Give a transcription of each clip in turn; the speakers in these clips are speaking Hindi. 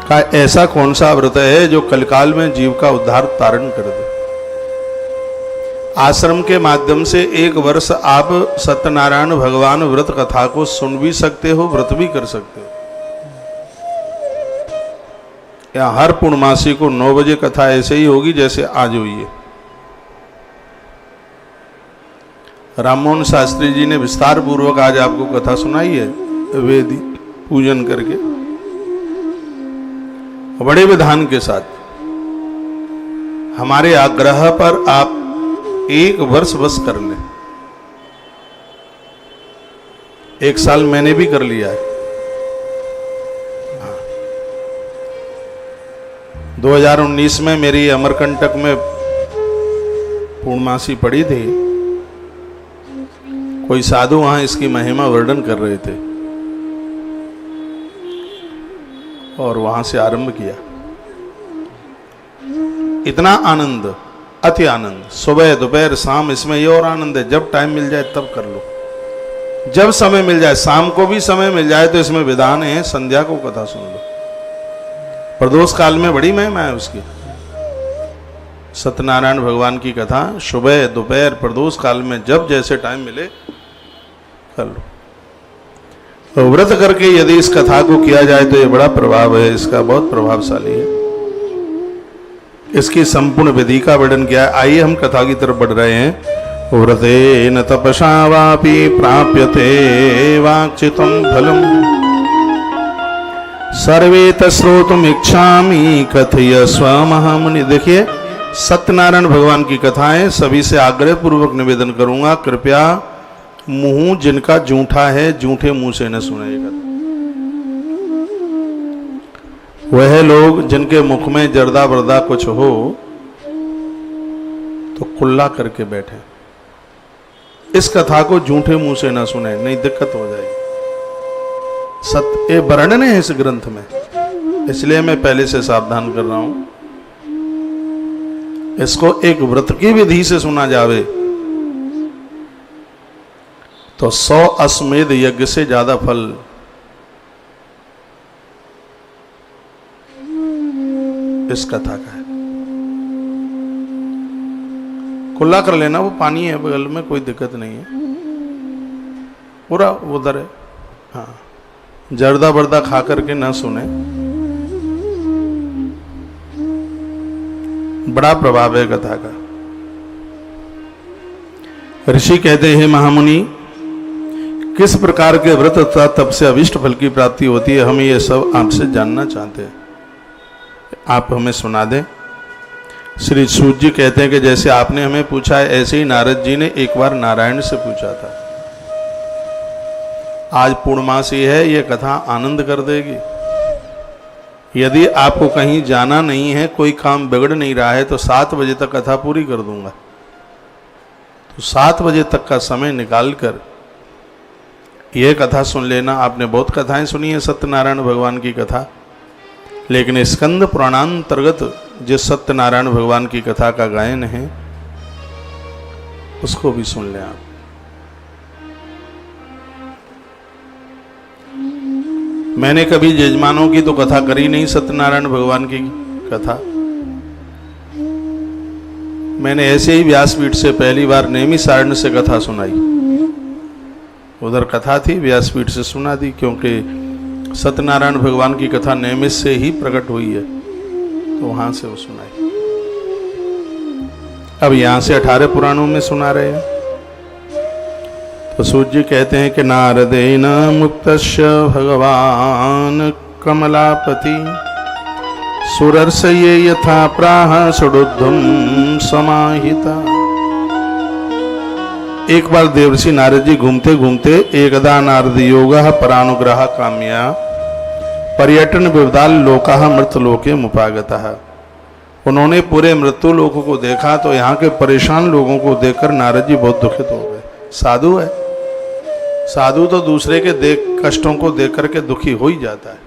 का ऐसा कौन सा व्रत है जो कलकाल में जीव का उद्धार तारण कर दे। आश्रम के माध्यम से 1 वर्ष आप सत्यनारायण भगवान व्रत कथा को सुन भी सकते हो, व्रत भी कर सकते हो। या हर पूर्णमासी को 9 बजे कथा ऐसे ही होगी जैसे आज हुई है। राममोहन शास्त्री जी ने विस्तार पूर्वक आज आपको कथा सुनाई है, वेदी पूजन करके बड़े विधान के साथ। हमारे आग्रह पर आप 1 वर्ष बस कर लें। 1 साल मैंने भी कर लिया है। 2019 में मेरी अमरकंटक में पूर्णमासी पड़ी थी। कोई साधु वहां इसकी महिमा वर्णन कर रहे थे और वहां से आरंभ किया। इतना आनंद, अति आनंद, सुबह दोपहर शाम, इसमें ये और आनंद है, जब टाइम मिल जाए तब कर लो, जब समय मिल जाए, शाम को भी समय मिल जाए तो इसमें विधान है, संध्या को कथा सुन लो। प्रदोष काल में बड़ी महिमा है उसकी। सत्यनारायण भगवान की कथा सुबह दोपहर प्रदोष काल में जब जैसे टाइम मिले कर लो। तो व्रत करके यदि इस कथा को किया जाए तो ये बड़ा प्रभाव है, इसका बहुत प्रभावशाली है। इसकी संपूर्ण विधि का वर्णन किया है। आइए हम कथा की तरफ बढ़ रहे हैं। व्रतेन तपसा वापि प्राप्यते वाक्चितं फलम् सर्वे तश्रोतुम् इच्छामि कथयस्व महामुनि। देखिए, सत्यनारायण भगवान की कथाएं सभी से आग्रह पूर्वक निवेदन करूंगा, कृपया मुंह जिनका जूठा है जूठे मुंह से न सुनाइएगा। वह लोग जिनके मुख में जर्दा बर्दा कुछ हो तो कुल्ला करके बैठे, इस कथा को जूठे मुंह से ना सुने, नहीं दिक्कत हो जाएगी। सत्य वर्णन है इस ग्रंथ में, इसलिए मैं पहले से सावधान कर रहा हूं। इसको एक व्रत की विधि से सुना जावे तो 100 अश्वमेध यज्ञ से ज्यादा फल इस कथा का है। कुल्ला कर लेना, वो पानी है बगल में, कोई दिक्कत नहीं है, पूरा उधर है। हाँ, जर्दा बर्दा खा करके ना सुने, बड़ा प्रभाव है कथा का। ऋषि कहते हैं, महामुनि किस प्रकार के व्रत तथा तप से अभिष्ट फल की प्राप्ति होती है, हम ये सब आपसे जानना चाहते हैं, आप हमें सुना दें। श्री सूत जी कहते हैं कि जैसे आपने हमें पूछा है, ऐसे ही नारद जी ने एक बार नारायण से पूछा था। आज पूर्णमासी है, ये कथा आनंद कर देगी। यदि आपको कहीं जाना नहीं है, कोई काम बिगड़ नहीं रहा है, तो 7 बजे तक कथा पूरी कर दूंगा। तो 7 बजे तक का समय निकालकर यह कथा सुन लेना। आपने बहुत कथाएं सुनी है सत्यनारायण भगवान की कथा, लेकिन स्कंद पुराणांतर्गत जिस सत्यनारायण भगवान की कथा का गायन है उसको भी सुन लें आप। मैंने कभी यजमानों की तो कथा करी नहीं, सत्यनारायण भगवान की कथा मैंने ऐसे ही व्यासपीठ से पहली बार नैमिषारण्य से कथा सुनाई। उधर कथा थी, व्यासपीठ से सुना दी, क्योंकि सत्यनारायण भगवान की कथा नैमिष से ही प्रकट हुई है, तो वहां से वो सुनाई। अब यहां से 18 पुराणों में सुना रहे हैं। तो सूत जी कहते हैं कि नारदेन मुक्तस्य भगवान कमलापति सुरर्षये यथा प्राह सुडुद्धम समाहिता। एक बार देवर्षि नारद जी घूमते घूमते एकदा नारद योगः परानुग्रह काम्या पर्यटन विवदाल लोकाः मृतलोके मुपागतः। उन्होंने पूरे मृत्यु लोकों को देखा तो यहाँ के परेशान लोगों को देखकर नारद जी बहुत दुखित हो गए। साधु है, साधु तो दूसरे के कष्टों को देख करके दुखी हो ही जाता है।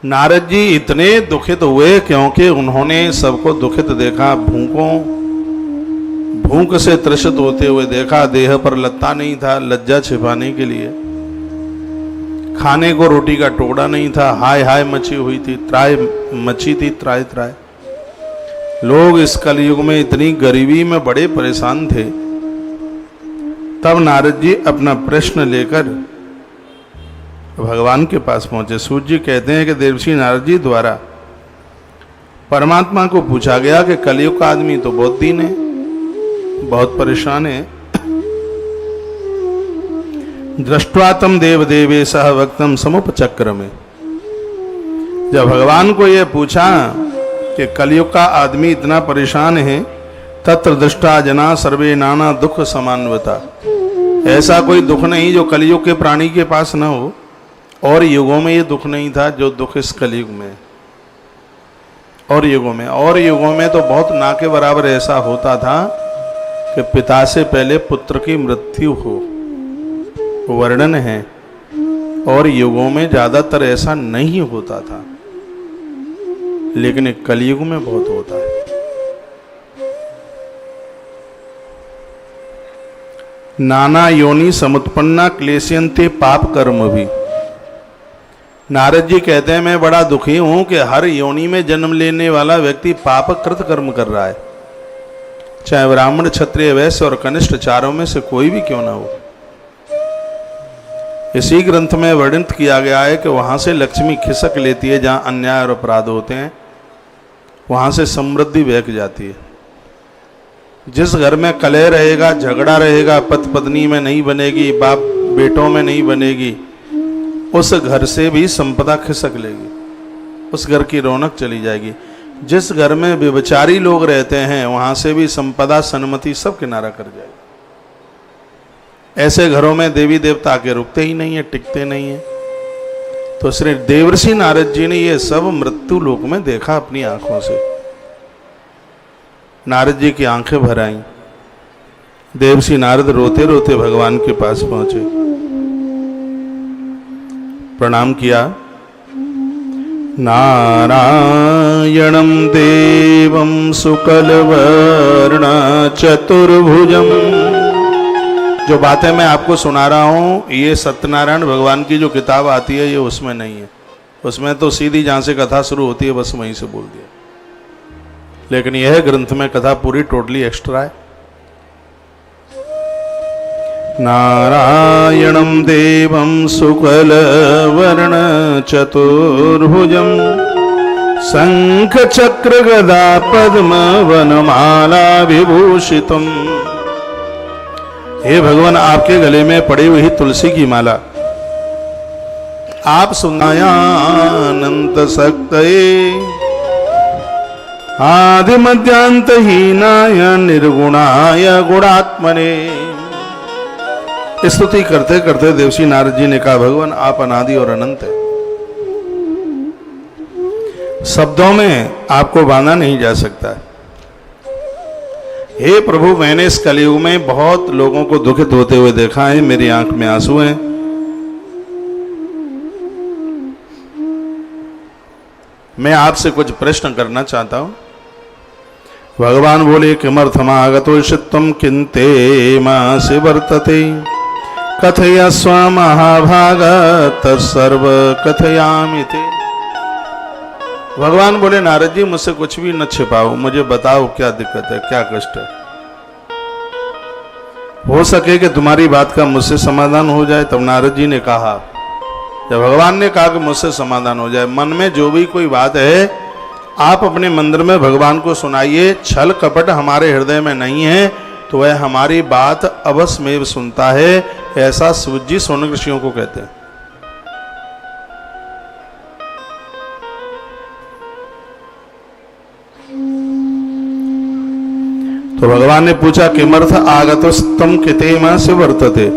नारद जी इतने दुखित हुए क्योंकि उन्होंने सबको दुखित देखा, भूख से त्रसित होते हुए देखा, देह पर लत्ता नहीं था लज्जा छिपाने के लिए, खाने को रोटी का टुकड़ा नहीं था, हाय हाय मची हुई थी, त्राय मची थी, त्राय त्राय। लोग इस कलयुग में इतनी गरीबी में बड़े परेशान थे। तब नारद जी अपना प्रश्न लेकर भगवान के पास पहुंचे। सूत जी कहते हैं कि देवर्षि नारद जी द्वारा परमात्मा को पूछा गया कि कलयुग का आदमी तो बहुत दीन है, बहुत परेशान है। दृष्ट्वा तम देव देवे सह वक्तम समुपचक्र में, जब भगवान को यह पूछा कि कलयुग का आदमी इतना परेशान है, तत्र दृष्टा जना सर्वे नाना दुख समान्वता, ऐसा कोई दुख नहीं जो कलयुग के प्राणी के पास न हो, और युगों में ये दुख नहीं था जो दुख इस कलयुग में। और युगों में तो बहुत ना के बराबर ऐसा होता था कि पिता से पहले पुत्र की मृत्यु हो, वर्णन है। और युगों में ज्यादातर ऐसा नहीं होता था, लेकिन कलयुग में बहुत होता है। नाना योनि समुत्पन्ना क्लेशयन्ते पाप कर्म भी। नारद जी कहते हैं मैं बड़ा दुखी हूं कि हर योनि में जन्म लेने वाला व्यक्ति पाप कृत कर्म कर रहा है, चाहे ब्राह्मण क्षत्रिय वैश्य और कनिष्ठ चारों में से कोई भी क्यों ना हो। इसी ग्रंथ में वर्णित किया गया है कि वहां से लक्ष्मी खिसक लेती है, जहां अन्याय और अपराध होते हैं वहां से समृद्धि बहक जाती है। जिस घर में कलह रहेगा, झगड़ा रहेगा, पति पत्नी में नहीं बनेगी, बाप बेटों में नहीं बनेगी, उस घर से भी संपदा खिसक लेगी, उस घर की रौनक चली जाएगी। जिस घर में व्यभिचारी लोग रहते हैं वहां से भी संपदा सन्मति सब किनारा कर जाएगी। ऐसे घरों में देवी देवता आके रुकते ही नहीं है, टिकते नहीं है। तो श्री देवर्षि नारद जी ने ये सब मृत्यु लोक में देखा अपनी आंखों से। नारद जी की आंखें भर आईं। देवर्षि नारद रोते रोते भगवान के पास पहुंचे, प्रणाम किया। नारायणं देवं शुक्लवर्ण चतुर्भुजं। जो बातें मैं आपको सुना रहा हूं ये सत्यनारायण भगवान की जो किताब आती है ये उसमें नहीं है। उसमें तो सीधी जहां से कथा शुरू होती है बस वहीं से बोल दिया, लेकिन यह ग्रंथ में कथा पूरी टोटली एक्स्ट्रा है। नारायणं देवं शुक्लवर्ण चतुर्भुजं शंख चक्र गदा पद्म वनमाला विभूषितम्। हे भगवान, आपके गले में पड़ी हुई तुलसी की माला आप सुनायानंत सक्तये आदि मध्यांत हीनाय निर्गुणाय गुणात्मने। स्तुति करते करते देवर्षि नारद जी ने कहा, भगवान आप अनादि और अनंत है, शब्दों में आपको बांधा नहीं जा सकता। हे प्रभु, मैंने इस कलयुग में बहुत लोगों को दुखित होते हुए देखा है, मेरी आंख में आंसू हैं। मैं आपसे कुछ प्रश्न करना चाहता हूं। भगवान बोले, किमर्थमागतो चित्तम किन्ते मासि वर्तते कथयस्व महाभाग तत्सर्व कथयामि ते। भगवान बोले, नारद जी मुझसे कुछ भी न छिपाओ, मुझे बताओ क्या दिक्कत है, क्या कष्ट है। हो सके कि तुम्हारी बात का मुझसे समाधान हो जाए। तब नारद जी ने कहा, जब भगवान ने कहा कि मुझसे समाधान हो जाए, मन में जो भी कोई बात है आप अपने मंदिर में भगवान को सुनाइए। छल कपट हमारे हृदय में नहीं है तो वह हमारी बात अवश्य में सुनता है। ऐसा सूत जी सोनक ऋषियों को कहते हैं। तो भगवान ने पूछा, किमर्थ आगतस्तम कितेमा से वर्तते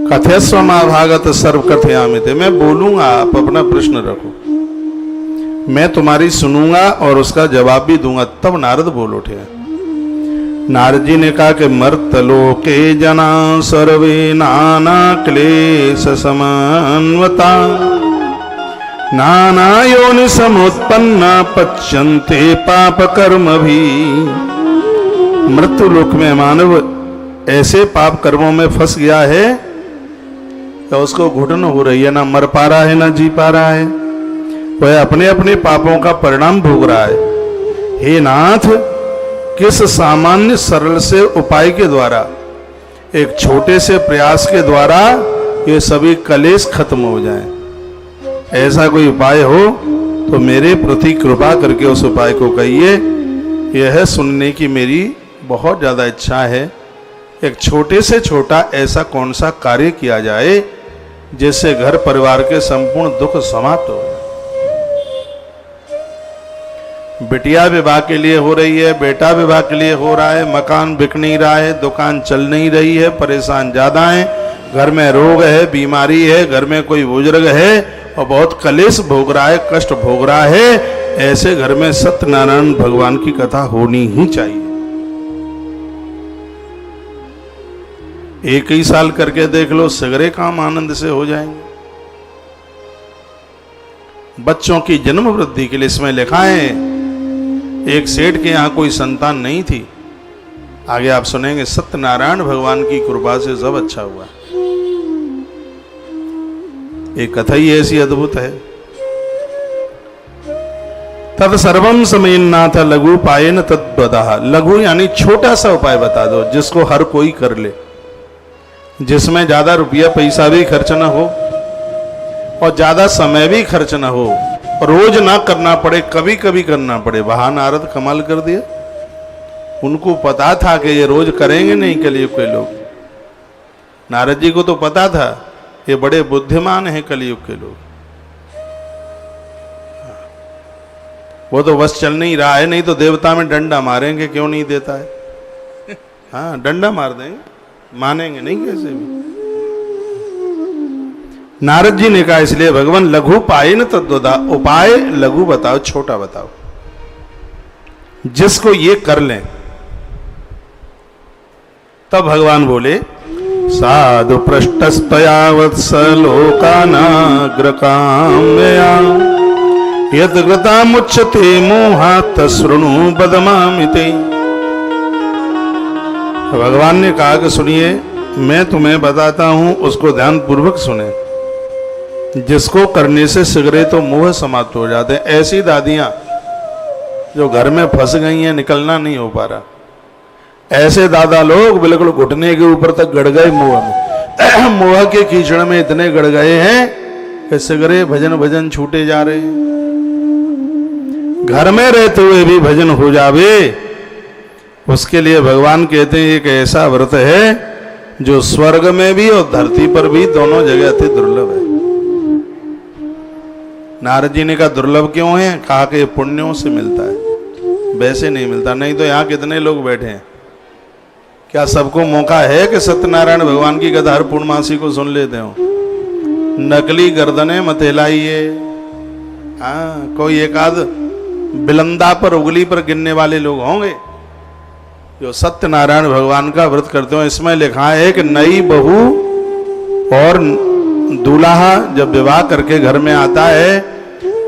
कथयस्व महाभागत सर्व कथयामि ते। मैं बोलूंगा, आप अपना प्रश्न रखो, मैं तुम्हारी सुनूंगा और उसका जवाब भी दूंगा। तब नारद बोल उठे। नारद जी ने कहा कि मर्तलोके जना सर्वे नाना क्लेश समान्वता नाना योनि समुत्पन्ना पच्यन्ते पाप कर्म भी। मृत्यु लोक में मानव ऐसे पाप कर्मों में फंस गया है या उसको घुटन हो रही है, ना मर पा रहा है ना जी पा रहा है, वह अपने अपने पापों का परिणाम भोग रहा है। हे नाथ, किस सामान्य सरल से उपाय के द्वारा, एक छोटे से प्रयास के द्वारा ये सभी कलेश खत्म हो जाएं, ऐसा कोई उपाय हो तो मेरे प्रति कृपा करके उस उपाय को कहिए। यह सुनने की मेरी बहुत ज़्यादा इच्छा है। एक छोटे से छोटा ऐसा कौन सा कार्य किया जाए जिससे घर परिवार के संपूर्ण दुख समाप्त हो। बिटिया विवाह के लिए हो रही है, बेटा विवाह के लिए हो रहा है, मकान बिक नहीं रहा है, दुकान चल नहीं रही है, परेशान ज्यादा है, घर में रोग है, बीमारी है, घर में कोई बुजुर्ग है और बहुत कलेश भोग रहा है, कष्ट भोग रहा है, ऐसे घर में सत्यनारायण भगवान की कथा होनी ही चाहिए। एक ही साल करके देख लो, सगरे काम आनंद से हो जाएंगे। बच्चों की जन्म वृद्धि के लिए इसमें लिखा है, एक सेठ के यहां कोई संतान नहीं थी, आगे आप सुनेंगे, सत्यनारायण भगवान की कृपा से सब अच्छा हुआ। एक कथा ही ऐसी अद्भुत है। तद सर्वम समयन्नाथ लघु पायन तद्वदः। लघु यानी छोटा सा उपाय बता दो जिसको हर कोई कर ले, जिसमें ज्यादा रुपया पैसा भी खर्च ना हो और ज्यादा समय भी खर्च ना हो, रोज ना करना पड़े, कभी कभी करना पड़े। वहां नारद कमाल कर दिया, उनको पता था कि ये रोज करेंगे नहीं कलयुग के लोग। नारद जी को तो पता था ये बड़े बुद्धिमान हैं कलयुग के लोग, वो तो बस चल नहीं रहा है, नहीं तो देवता में डंडा मारेंगे, क्यों नहीं देता है। हाँ, डंडा मार देंगे, मानेंगे नहीं कैसे भी। नारद जी ने कहा इसलिए भगवान लघु पाए न तद्वदा, उपाय लघु बताओ, छोटा बताओ जिसको ये कर लें। तब भगवान बोले, साधु पृष्ठस्तया वत्सलोकानाग्रकाम्यया यद्गता मुच्यते मोहात् शृणु बदमामिते। भगवान ने कहा कि सुनिए, मैं तुम्हें बताता हूं, उसको ध्यान पूर्वक सुने, जिसको करने से शीघ्र तो मोह समाप्त हो जाते हैं। ऐसी दादियां जो घर में फंस गई हैं, निकलना नहीं हो पा रहा, ऐसे दादा लोग बिल्कुल घुटने के ऊपर तक गड़ गए मोह में। मोह के कीचड़ में इतने गड़ गए हैं कि शीघ्र भजन भजन छूटे जा रहे हैं। घर में रहते हुए भी भजन हो जावे, उसके लिए भगवान कहते हैं एक ऐसा व्रत है जो स्वर्ग में भी और धरती पर भी दोनों जगह अति दुर्लभ है। नारद जी ने कहा दुर्लभ क्यों है? कहा कि पुण्यों से मिलता है, वैसे नहीं मिलता। नहीं तो यहाँ कितने लोग बैठे हैं, क्या सबको मौका है कि सत्यनारायण भगवान की कथा हर पूर्णमासी को सुन लेते हो? नकली गर्दनें मत हिलाइए। हाँ, कोई एक आध बिलंदा पर उंगली पर गिनने वाले लोग होंगे जो सत्यनारायण भगवान का व्रत करते हो। इसमें लिखा है कि नई बहू और दूल्हा जब विवाह करके घर में आता है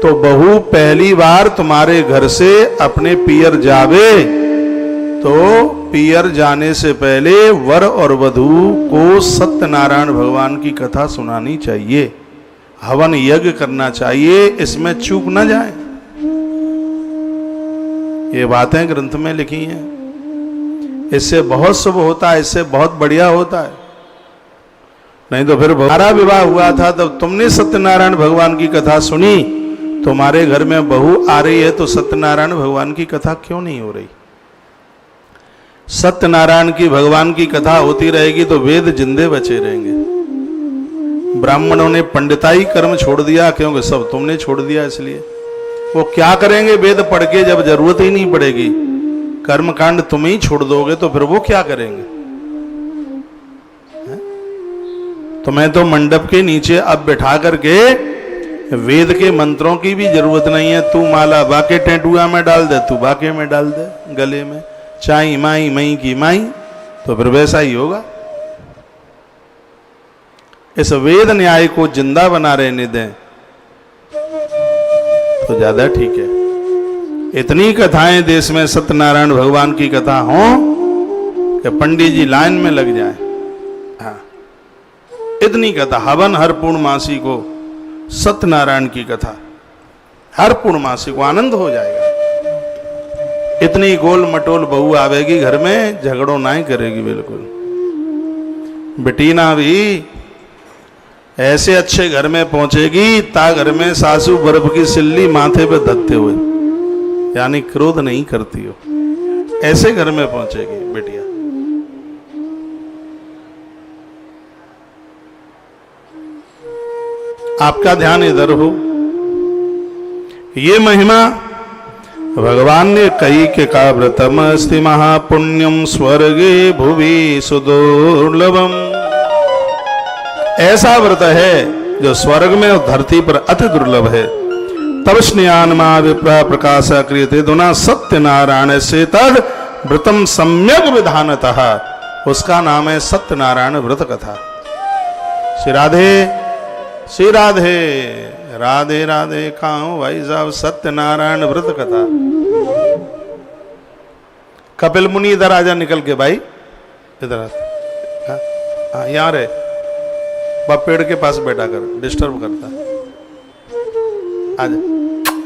तो बहू पहली बार तुम्हारे घर से अपने पियर जावे तो पियर जाने से पहले वर और वधू को सत्यनारायण भगवान की कथा सुनानी चाहिए, हवन यज्ञ करना चाहिए, इसमें चूक न जाए। ये बातें ग्रंथ में लिखी हैं। इससे बहुत शुभ होता है, इससे बहुत बढ़िया होता है। नहीं तो फिर हमारा विवाह हुआ था तब तुमने सत्यनारायण भगवान की कथा सुनी, तुम्हारे घर में बहू आ रही है तो सत्यनारायण भगवान की कथा क्यों नहीं हो रही? सत्यनारायण की भगवान की कथा होती रहेगी तो वेद जिंदे बचे रहेंगे। ब्राह्मणों ने पंडिताई कर्म छोड़ दिया क्योंकि सब तुमने छोड़ दिया, इसलिए वो क्या करेंगे वेद पढ़ के जब जरूरत ही नहीं पड़ेगी। कर्मकांड तुम ही छोड़ दोगे तो फिर वो क्या करेंगे? तुम्हें तो मंडप के नीचे अब बैठा करके वेद के मंत्रों की भी जरूरत नहीं है। तू माला बाके टेटुआ में डाल दे, तू बाके में डाल दे, गले में चाई माई मई की माई, तो फिर वैसा ही होगा। इस वेद न्याय को जिंदा बना रहने दें तो ज्यादा ठीक है। इतनी कथाएं देश में सत्यनारायण भगवान की कथा हो कि पंडित जी लाइन में लग जाए। हाँ, इतनी कथा हवन हर पूर्णमासी को, सत्यनारायण की कथा हर पूर्णमासी को आनंद हो जाएगा। इतनी गोल मटोल बहू आवेगी घर में, झगड़ो ना ही करेगी बिल्कुल। बेटीना भी ऐसे अच्छे घर में पहुंचेगी ता घर में सासू बर्फ की सिल्ली माथे पे धत्ते हुए, यानी क्रोध नहीं करती हो, ऐसे घर में पहुंचेगी बेटिया। आपका ध्यान इधर हो। ये महिमा भगवान ने कही कि का व्रतम अस्ति महापुण्यम स्वर्गे भुवि सुदुर्लभम। ऐसा व्रत है जो स्वर्ग में और धरती पर अति दुर्लभ है। तब स्नेहान मा विप्रा प्रकाश क्रियते दुना सत्यनारायण से तद व्रतम सम्यक विधानतः। उसका नाम है सत्यनारायण व्रत कथा। श्री राधे श्री राधे राधे राधे। कहाँ हो भाई साहब? सत्यनारायण व्रत कथा। कपिल मुनि इधर आजा निकल के भाई, इधर आ। यहाँ रे बाप, पेड़ के पास बैठा कर, डिस्टर्ब करता। आजा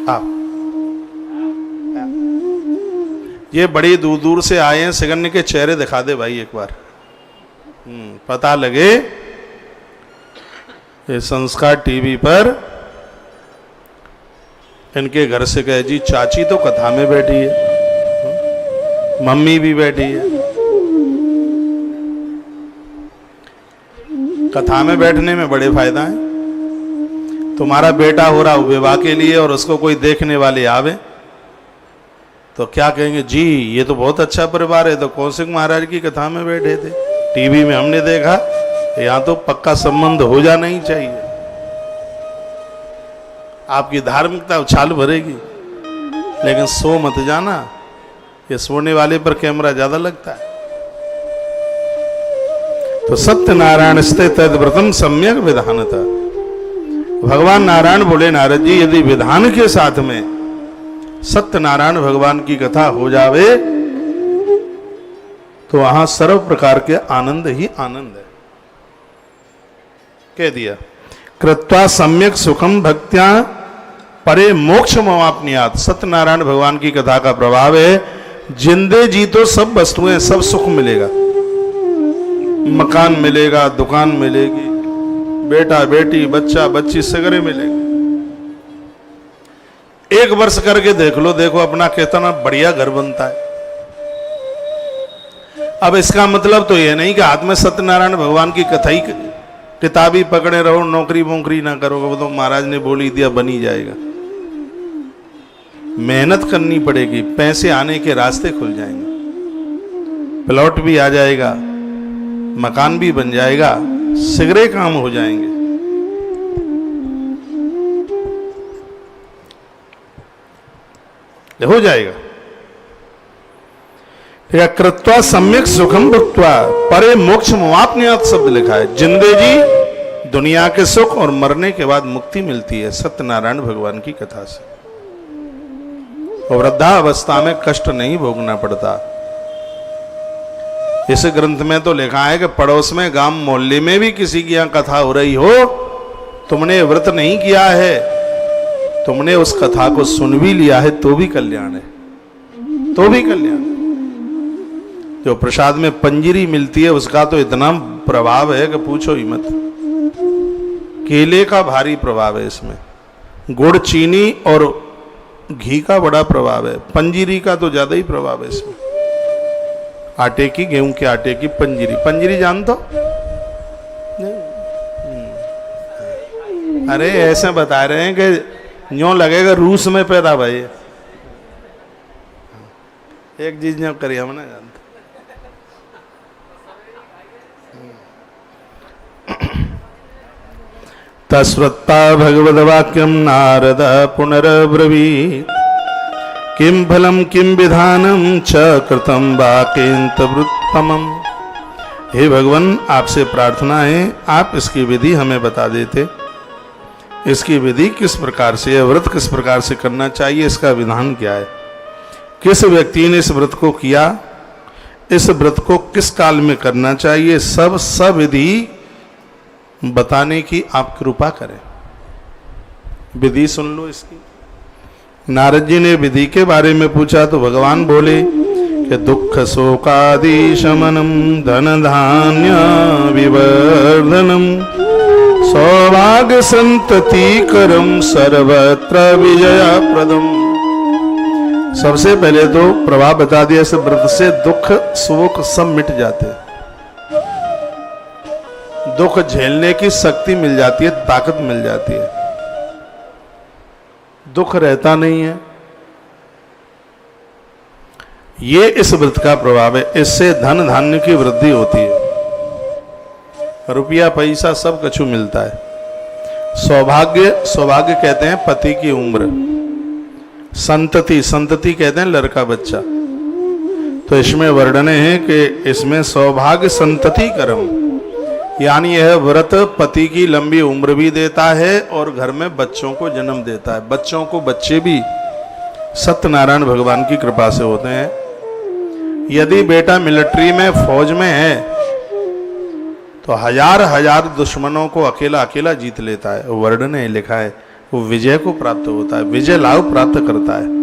आप। ये बड़ी दूर दूर से आए हैं, सिगन्य के चेहरे दिखा दे भाई एक बार, पता लगे। ये संस्कार टीवी पर इनके घर से कहे जी चाची तो कथा में बैठी है, मम्मी भी बैठी है। कथा में बैठने में बड़े फायदा है। तुम्हारा बेटा हो रहा विवाह के लिए और उसको कोई देखने वाले आवे तो क्या कहेंगे, जी ये तो बहुत अच्छा परिवार है, तो कौशिक महाराज की कथा में बैठे थे, टीवी में हमने देखा, यहां तो पक्का संबंध हो जाना ही चाहिए। आपकी धार्मिकता उछाल भरेगी, लेकिन सो मत जाना, ये सोने वाले पर कैमरा ज्यादा लगता है। तो सत्यनारायण स्थित व्रतम सम्यक विधानता। भगवान नारायण बोले, नारद जी यदि विधान के साथ में सत्यनारायण भगवान की कथा हो जावे तो वहां सर्व प्रकार के आनंद ही आनंद है। कह दिया कृत्वा सम्यक सुखम भक्त्या परे मोक्ष मवाप्नियात। सत्यनारायण भगवान की कथा का प्रभाव है, जिंदे जी तो सब वस्तुएं, सब सुख मिलेगा, मकान मिलेगा, दुकान मिलेगी, बेटा बेटी बच्चा बच्ची सगरे मिलेगी। एक वर्ष करके देख लो, देखो अपना कितना बढ़िया घर बनता है। अब इसका मतलब तो यह नहीं कि हाथ में सत्यनारायण भगवान की कथा ही किताबी पकड़े रहो, नौकरी वोकरी ना करोगे, वो तो महाराज ने बोली दिया बनी जाएगा। मेहनत करनी पड़ेगी, पैसे आने के रास्ते खुल जाएंगे, प्लॉट भी आ जाएगा, मकान भी बन जाएगा, सिगरे काम हो जाएंगे। हो जाएगा। कृत्वा सम्यक सुखम भुक्त्वा परे मोक्ष मुआप्नियात शब्द लिखा है। जिंदे जी दुनिया के सुख और मरने के बाद मुक्ति मिलती है सत्यनारायण भगवान की कथा से। और वृद्धावस्था में कष्ट नहीं भोगना पड़ता। इस ग्रंथ में तो लिखा है कि पड़ोस में गांव मोहल्ले में भी किसी की यहां कथा हो रही हो, तुमने व्रत नहीं किया है, तुमने उस कथा को सुन भी लिया है तो भी कल्याण है, तो भी कल्याण। जो प्रसाद में पंजीरी मिलती है उसका तो इतना प्रभाव है कि पूछो ही मत। केले का भारी प्रभाव है इसमें, गुड़ चीनी और घी का बड़ा प्रभाव है, पंजीरी का तो ज्यादा ही प्रभाव है इसमें। आटे की, गेहूं के आटे की पंजीरी। पंजीरी जानते हो? अरे ऐसे बता रहे हैं कि यूं लगेगा रूस में पैदा भाई। एक चीज यूं करिए, हम ना जानते। तस्वत्ता भगवद्वाक्यम नारद पुनरब्रवीत् किम फलम किम विधानम च कृतम वाक्यंत वृत्तमम। हे भगवान, आपसे प्रार्थना है आप इसकी विधि हमें बता देते। इसकी विधि किस प्रकार से है, व्रत किस प्रकार से करना चाहिए, इसका विधान क्या है, किस व्यक्ति ने इस व्रत को किया, इस व्रत को किस काल में करना चाहिए, सब विधि बताने की आप कृपा करें। विधि सुन लो इसकी। नारद जी ने विधि के बारे में पूछा तो भगवान बोले कि दुख शोकादि शमनम धन धान्य विवर्धनम सौभाग्य संतति करम सर्वत्र विजया प्रदम। सबसे पहले तो प्रभाव बता दिया, इस व्रत से दुख शोक सब मिट जाते हैं। दुख झेलने की शक्ति मिल जाती है, ताकत मिल जाती है, दुख रहता नहीं है। ये इस व्रत का प्रभाव है। इससे धन धान्य की वृद्धि होती है, रुपया पैसा सब कछु मिलता है। सौभाग्य कहते हैं पति की उम्र, संतति कहते हैं लड़का बच्चा। तो इसमें वर्णन है कि इसमें सौभाग्य संतति कर्म, यानी यह व्रत पति की लंबी उम्र भी देता है और घर में बच्चों को जन्म देता है। बच्चों को बच्चे भी सत्यनारायण भगवान की कृपा से होते हैं। यदि बेटा मिलिट्री में फौज में है तो हजार दुश्मनों को अकेला जीत लेता है। वर्णन में लिखा है वो विजय को प्राप्त होता है, विजय लाभ प्राप्त करता है।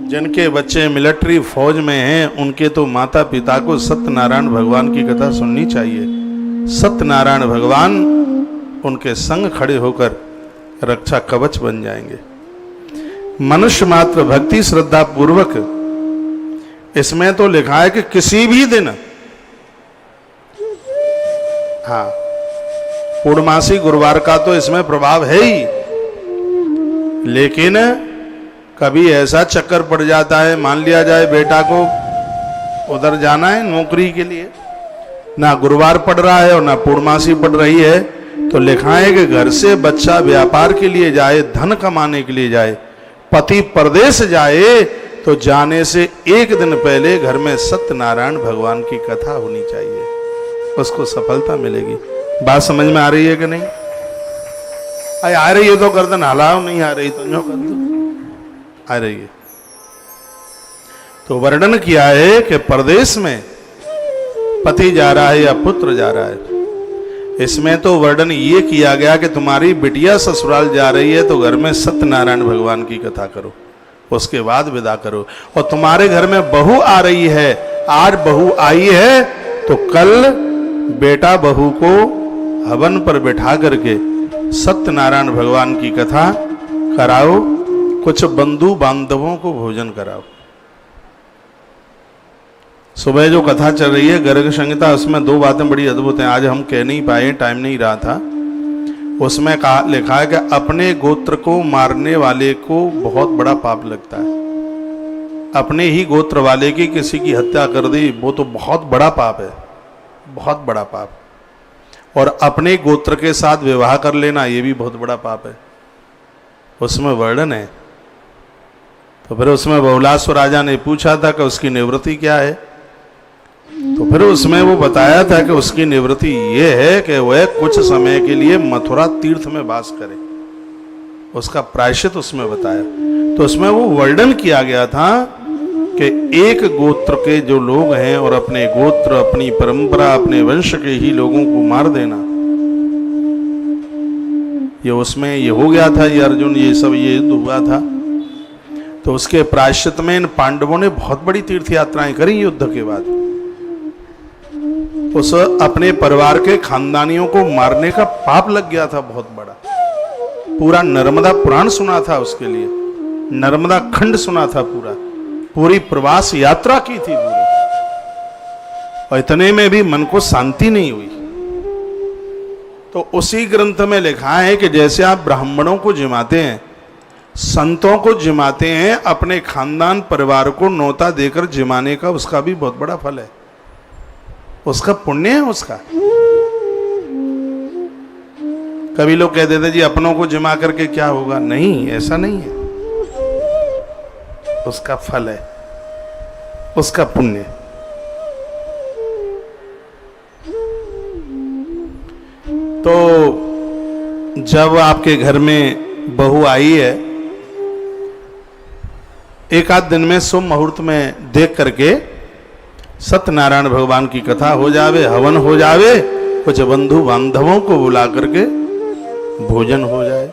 जिनके बच्चे मिलिट्री फौज में हैं उनके तो माता पिता को सत्यनारायण भगवान की कथा सुननी चाहिए। सत्यनारायण भगवान उनके संग खड़े होकर रक्षा कवच बन जाएंगे। मनुष्य मात्र भक्ति श्रद्धा पूर्वक, इसमें तो लिखा है कि किसी भी दिन, हाँ पूर्णमासी गुरुवार का तो इसमें प्रभाव है ही, लेकिन कभी ऐसा चक्कर पड़ जाता है, मान लिया जाए बेटा को उधर जाना है नौकरी के लिए, ना गुरुवार पड़ रहा है और ना पूर्णमासी पड़ रही है, तो लिखा है कि घर से बच्चा व्यापार के लिए जाए, धन कमाने के लिए जाए, पति परदेश जाए, तो जाने से एक दिन पहले घर में सत्यनारायण भगवान की कथा होनी चाहिए, उसको सफलता मिलेगी। बात समझ में आ रही है कि नहीं? आ रही है तो गर्दन हलाओ, नहीं आ रही तो जो कर दो। आ रही है तो वर्णन किया है कि परदेश में पति जा रहा है या पुत्र जा रहा है। इसमें तो वर्णन ये किया गया कि तुम्हारी बिटिया ससुराल जा रही है तो घर में सत्यनारायण भगवान की कथा करो, उसके बाद विदा करो। और तुम्हारे घर में बहू आ रही है, आज बहू आई है तो कल बेटा बहू को हवन पर बैठा करके सत्यनारायण भगवान की कथा कराओ, कुछ बंधु बांधवों को भोजन कराओ। सुबह जो कथा चल रही है गर्ग संहिता, उसमें दो बातें बड़ी अद्भुत हैं, आज हम कह नहीं पाए, टाइम नहीं रहा था। उसमें लिखा है कि अपने गोत्र को मारने वाले को बहुत बड़ा पाप लगता है। अपने ही गोत्र वाले की किसी की हत्या कर दी, वो तो बहुत बड़ा पाप है, बहुत बड़ा पाप। और अपने गोत्र के साथ विवाह कर लेना, ये भी बहुत बड़ा पाप है। उसमें वर्णन है। तो फिर उसमें बहुलास्व राजा ने पूछा था कि उसकी निवृत्ति क्या है, तो फिर उसमें वो बताया था कि उसकी निवृत्ति ये है कि वह कुछ समय के लिए मथुरा तीर्थ में वास करे, उसका प्रायश्चित उसमें बताया। तो उसमें वो वर्णन किया गया था कि एक गोत्र के जो लोग हैं और अपने गोत्र, अपनी परंपरा, अपने वंश के ही लोगों को मार देना, ये उसमें ये हो गया था, ये अर्जुन ये सब ये युद्ध हुआ था। तो उसके प्रायश्चित में इन पांडवों ने बहुत बड़ी तीर्थ यात्राएं करी युद्ध के बाद। उस अपने परिवार के खानदानियों को मारने का पाप लग गया था बहुत बड़ा। पूरा नर्मदा पुराण सुना था उसके लिए, नर्मदा खंड सुना था, पूरी प्रवास यात्रा की थी पूरी, और इतने में भी मन को शांति नहीं हुई। तो उसी ग्रंथ में लिखा है कि जैसे आप ब्राह्मणों को जिमाते हैं, संतों को जिमाते हैं, अपने खानदान परिवार को न्योता देकर जिमाने का उसका भी बहुत बड़ा फल है, उसका पुण्य है उसका। कभी लोग कह देते जी अपनों को जिमा करके क्या होगा, नहीं, ऐसा नहीं है, उसका फल है, उसका पुण्य। तो जब आपके घर में बहू आई है, एक आध दिन में शुभ मुहूर्त में देख करके सत्यनारायण भगवान की कथा हो जावे, हवन हो जावे, कुछ बंधु बांधवों को बुला करके भोजन हो जाए।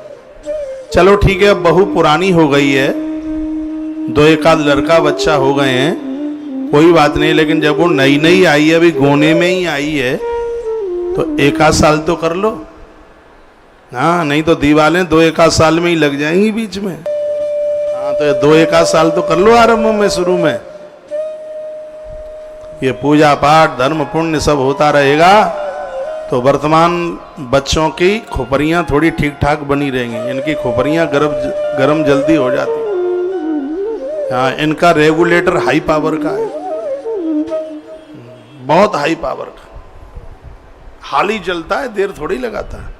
चलो ठीक है, अब बहू पुरानी हो गई है, 2-1 लड़का बच्चा हो गए हैं, कोई बात नहीं, लेकिन जब वो नई नई आई है, अभी गोने में ही आई है, तो 1 साल तो कर लो। हाँ, नहीं तो दीवालें 2-1 साल में ही लग जाएंगी बीच में। हाँ, तो 2-1 साल तो कर लो आरंभ में, शुरू में। ये पूजा पाठ धर्म पुण्य सब होता रहेगा तो वर्तमान बच्चों की खोपड़ियाँ थोड़ी ठीक ठाक बनी रहेंगी। इनकी खोपड़ियाँ गरम जल्दी हो जाती। हाँ, इनका रेगुलेटर हाई पावर का है, बहुत हाई पावर का, हाल ही जलता है, देर थोड़ी लगाता है।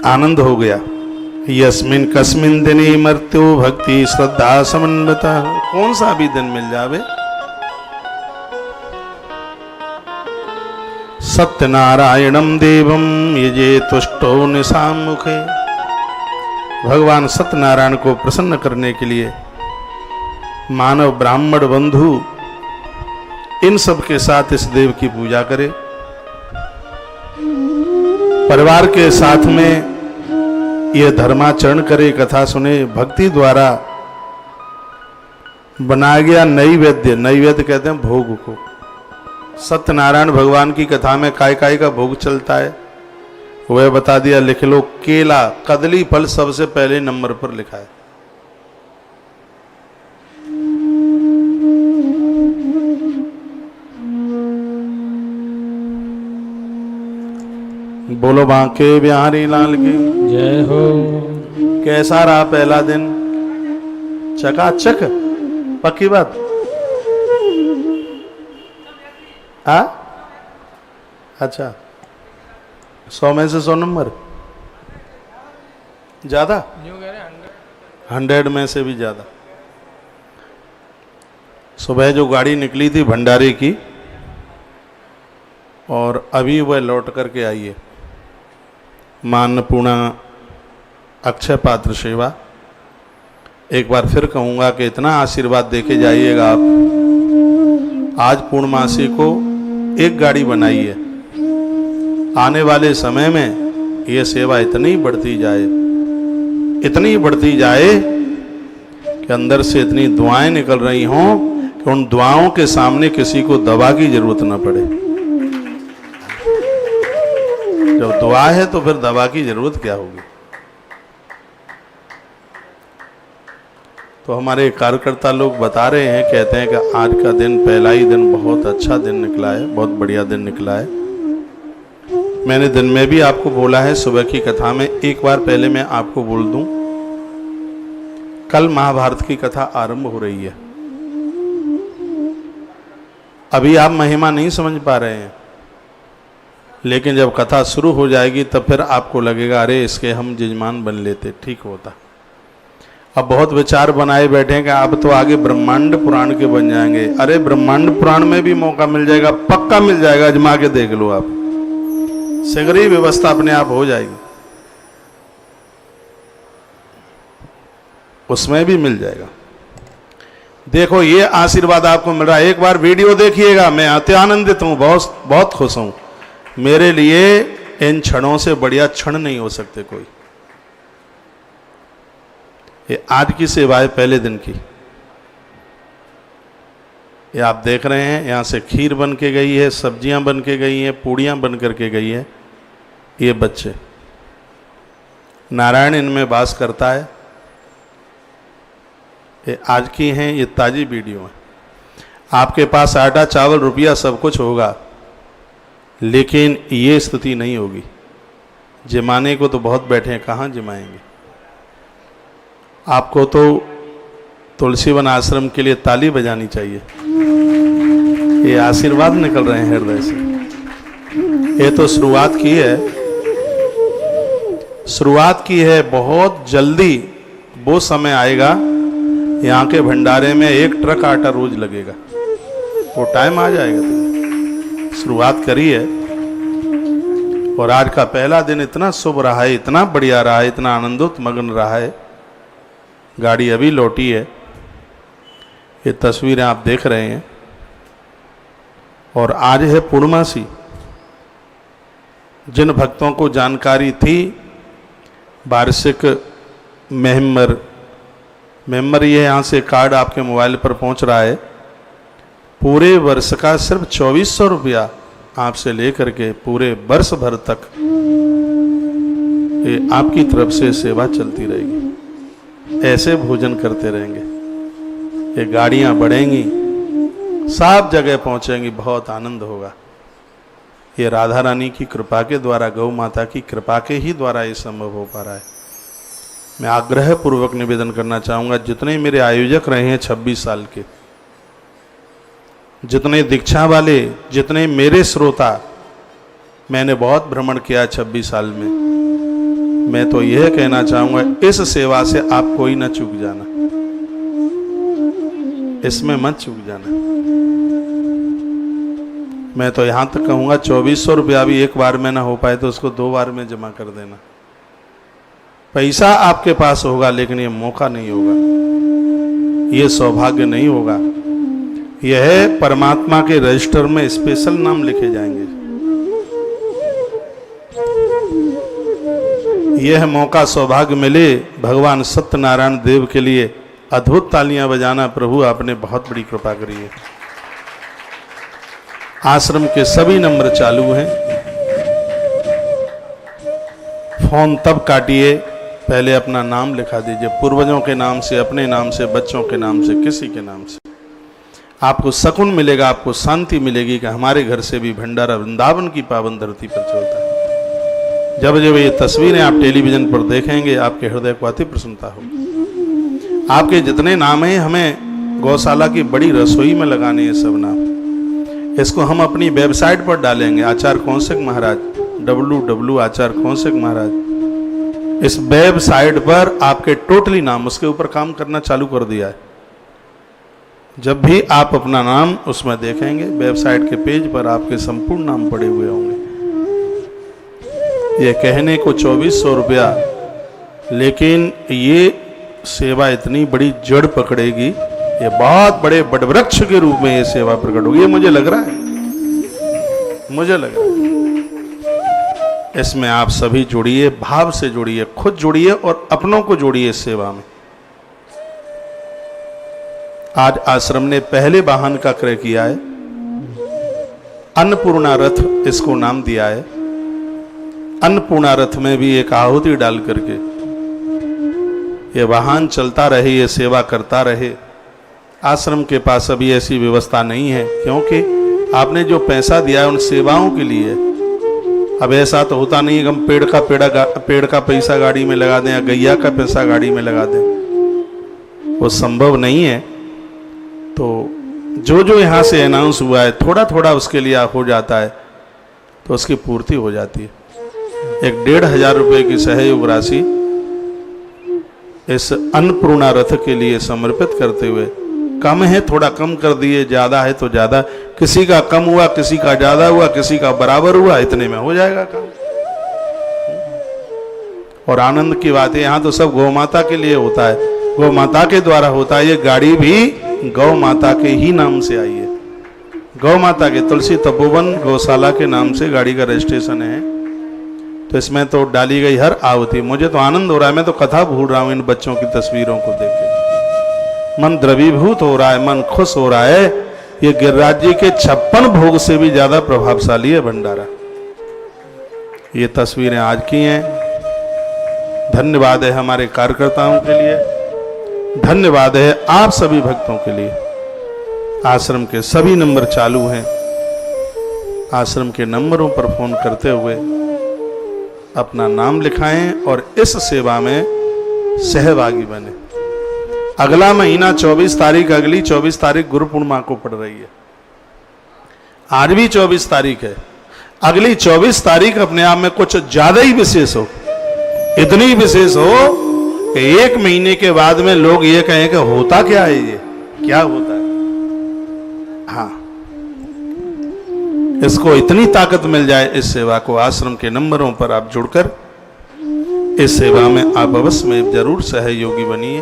आनंद हो गया। यस्मिन कस्मिन दिने मृत्यु भक्ति श्रद्धा समन्विता। कौन सा भी दिन मिल जावे, सत्यनारायणम देवम यजे तुष्टो निशाम मुखे। भगवान सत्यनारायण को प्रसन्न करने के लिए मानव ब्राह्मण बंधु इन सब के साथ इस देव की पूजा करे, परिवार के साथ में ये धर्माचरण करे, कथा सुने। भक्ति द्वारा बनाया गया नैवेद्य, नैवेद्य कहते हैं भोग को। सत्यनारायण भगवान की कथा में काय काय का भोग चलता है वह बता दिया, लिख लो। केला, कदली फल सबसे पहले नंबर पर लिखा है। बोलो बांके बिहारी लाल की जय हो। कैसा रहा पहला दिन? चकाचक, पक्की बात। अच्छा, 100 में से 100 नंबर ज्यादा, 100 में से भी ज्यादा। सुबह जो गाड़ी निकली थी भंडारे की और अभी वह लौट करके आई है, मान्यपूर्णा अक्षय पात्र सेवा। एक बार फिर कहूँगा कि इतना आशीर्वाद देके जाइएगा आप। आज पूर्णमासी को एक गाड़ी बनाई है, आने वाले समय में ये सेवा इतनी बढ़ती जाए, इतनी बढ़ती जाए कि अंदर से इतनी दुआएं निकल रही हों कि उन दुआओं के सामने किसी को दवा की जरूरत न पड़े। जब दुआ है तो फिर दवा की जरूरत क्या होगी। तो हमारे कार्यकर्ता लोग बता रहे हैं, कहते हैं कि आज का दिन, पहला ही दिन बहुत अच्छा दिन निकला है, बहुत बढ़िया दिन निकला है। मैंने दिन में भी आपको बोला है सुबह की कथा में, एक बार पहले मैं आपको बोल दूं, कल महाभारत की कथा आरंभ हो रही है। अभी आप महिमा नहीं समझ पा रहे हैं, लेकिन जब कथा शुरू हो जाएगी तब फिर आपको लगेगा अरे इसके हम जजमान बन लेते, ठीक होता। अब बहुत विचार बनाए बैठे हैं कि आप तो आगे ब्रह्मांड पुराण के बन जाएंगे। अरे ब्रह्मांड पुराण में भी मौका मिल जाएगा, पक्का मिल जाएगा, अजमा के देख लो आप, शीघ्र ही व्यवस्था अपने आप हो जाएगी, उसमें भी मिल जाएगा। देखो ये आशीर्वाद आपको मिल रहा है, एक बार वीडियो देखिएगा। मैं अति आनंदित हूं, बहुत बहुत खुश हूं। मेरे लिए इन क्षणों से बढ़िया क्षण नहीं हो सकते कोई। ये आज की सेवा है पहले दिन की। ये आप देख रहे हैं, यहाँ से खीर बन के गई है, सब्जियां बन के गई हैं, पूड़ियां बन करके गई है। ये बच्चे, नारायण इनमें वास करता है। ये आज की हैं, ये ताजी वीडियो है। आपके पास आटा चावल रुपया सब कुछ होगा, लेकिन ये स्थिति नहीं होगी। जमाने को तो बहुत बैठे हैं, कहाँ जमाएंगे। आपको तो तुलसीवन आश्रम के लिए ताली बजानी चाहिए। ये आशीर्वाद निकल रहे हैं हृदय से। ये तो शुरुआत की है, शुरुआत की है। बहुत जल्दी वो समय आएगा, यहाँ के भंडारे में 1 ट्रक आटा रोज लगेगा। वो टाइम आ जाएगा। तो शुरुआत करी है और आज का पहला दिन इतना शुभ रहा है, इतना बढ़िया रहा है, इतना आनंदोत मगन रहा है। गाड़ी अभी लौटी है। ये तस्वीरें आप देख रहे हैं। और आज है पूर्णमासी। जिन भक्तों को जानकारी थी वार्षिक मेंबर ये यहाँ से कार्ड आपके मोबाइल पर पहुँच रहा है। पूरे वर्ष का सिर्फ 2400 रुपया आपसे लेकर के पूरे वर्ष भर तक ये आपकी तरफ से सेवा चलती रहेगी। ऐसे भोजन करते रहेंगे, ये गाड़ियाँ बढ़ेंगी, सब जगह पहुँचेंगी, बहुत आनंद होगा। ये राधा रानी की कृपा के द्वारा, गौ माता की कृपा के ही द्वारा ये संभव हो पा रहा है। मैं आग्रह पूर्वक निवेदन करना चाहूँगा, जितने मेरे आयोजक रहे हैं 26 साल के, जितने दीक्षा वाले, जितने मेरे श्रोता, मैंने बहुत भ्रमण किया 26 साल में। मैं तो यह कहना चाहूँगा, इस सेवा से आप कोई ना चूक जाना, इसमें मत चूक जाना। मैं तो यहाँ तक कहूँगा 2400 रुपया भी एक बार में ना हो पाए तो उसको 2 बार में जमा कर देना। पैसा आपके पास होगा लेकिन ये मौका नहीं होगा, ये सौभाग्य नहीं होगा। यह परमात्मा के रजिस्टर में स्पेशल नाम लिखे जाएंगे। यह मौका सौभाग्य मिले, भगवान सत्यनारायण देव के लिए अद्भुत तालियां बजाना। प्रभु आपने बहुत बड़ी कृपा करी है। आश्रम के सभी नंबर चालू हैं। फोन तब काटिए, पहले अपना नाम लिखा दीजिए, पूर्वजों के नाम से, अपने नाम से, बच्चों के नाम से, किसी के नाम से। आपको सकून मिलेगा, आपको शांति मिलेगी कि हमारे घर से भी भंडारा वृंदावन की पावन धरती पर चलता है। जब जब ये तस्वीरें आप टेलीविजन पर देखेंगे, आपके हृदय को अति प्रसन्नता होगी। आपके जितने नाम हैं, हमें गौशाला की बड़ी रसोई में लगाने हैं सब नाम। इसको हम अपनी वेबसाइट पर डालेंगे, आचार्य कौशिक महाराज, www आचार्य कौशिक महाराज। इस वेबसाइट पर आपके टोटली नाम, उसके ऊपर काम करना चालू कर दिया है। जब भी आप अपना नाम उसमें देखेंगे, वेबसाइट के पेज पर आपके संपूर्ण नाम पड़े हुए होंगे। ये कहने को 2400 रुपया, लेकिन ये सेवा इतनी बड़ी जड़ पकड़ेगी, ये बहुत बड़े वटवृक्ष के रूप में ये सेवा प्रकट होगी। ये मुझे लग रहा है, मुझे लग रहा है। इसमें आप सभी जुड़िए, भाव से जुड़िए, खुद जुड़िए और अपनों को जोड़िए इस सेवा में। आज आश्रम ने पहले वाहन का क्रय किया है, अन्नपूर्णा रथ इसको नाम दिया है। अन्नपूर्णा रथ में भी एक आहुति डाल करके ये वाहन चलता रहे, ये सेवा करता रहे। आश्रम के पास अभी ऐसी व्यवस्था नहीं है, क्योंकि आपने जो पैसा दिया है उन सेवाओं के लिए। अब ऐसा तो होता नहीं है कि हम पेड़ का पैसा गाड़ी में लगा दें या गैया का पैसा गाड़ी में लगा दें, वो संभव नहीं है। तो जो यहाँ से अनाउंस हुआ है, थोड़ा थोड़ा उसके लिए हो जाता है, तो उसकी पूर्ति हो जाती है। एक 1500 रुपये की सहयोग राशि इस अन्नपूर्णा रथ के लिए समर्पित करते हुए, कम है थोड़ा कम कर दिए, ज्यादा है तो ज्यादा, किसी का कम हुआ, किसी का ज्यादा हुआ, किसी का बराबर हुआ, इतने में हो जाएगा काम। और आनंद की बात है, यहाँ तो सब गौ माता के लिए होता है, गौ माता के द्वारा होता है। ये गाड़ी भी गौ माता के ही नाम से आई है, गौ माता के तुलसी तपोवन गौशाला के नाम से गाड़ी का रजिस्ट्रेशन है। तो इसमें तो डाली गई हर आहुति, मुझे तो आनंद हो रहा है। मैं तो कथा भूल रहा हूँ इन बच्चों की तस्वीरों को देख के, मन द्रवीभूत हो रहा है, मन खुश हो रहा है। ये गिरिराज जी के 56 भोग से भी ज्यादा प्रभावशाली है भंडारा। ये तस्वीरें आज की हैं। धन्यवाद है हमारे कार्यकर्ताओं के लिए, धन्यवाद है आप सभी भक्तों के लिए। आश्रम के सभी नंबर चालू हैं। आश्रम के नंबरों पर फोन करते हुए अपना नाम लिखाएं और इस सेवा में सहभागी बने। अगला महीना 24 तारीख, अगली 24 तारीख गुरु पूर्णिमा को पड़ रही है। आज भी 24 तारीख है, अगली 24 तारीख अपने आप में कुछ ज्यादा ही विशेष हो, इतनी विशेष हो कि 1 महीने के बाद में लोग ये कहें कि होता क्या है, ये क्या होता है। हाँ, इसको इतनी ताकत मिल जाए इस सेवा को। आश्रम के नंबरों पर आप जुड़कर इस सेवा में आप अवश्य में जरूर सहयोगी बनिए।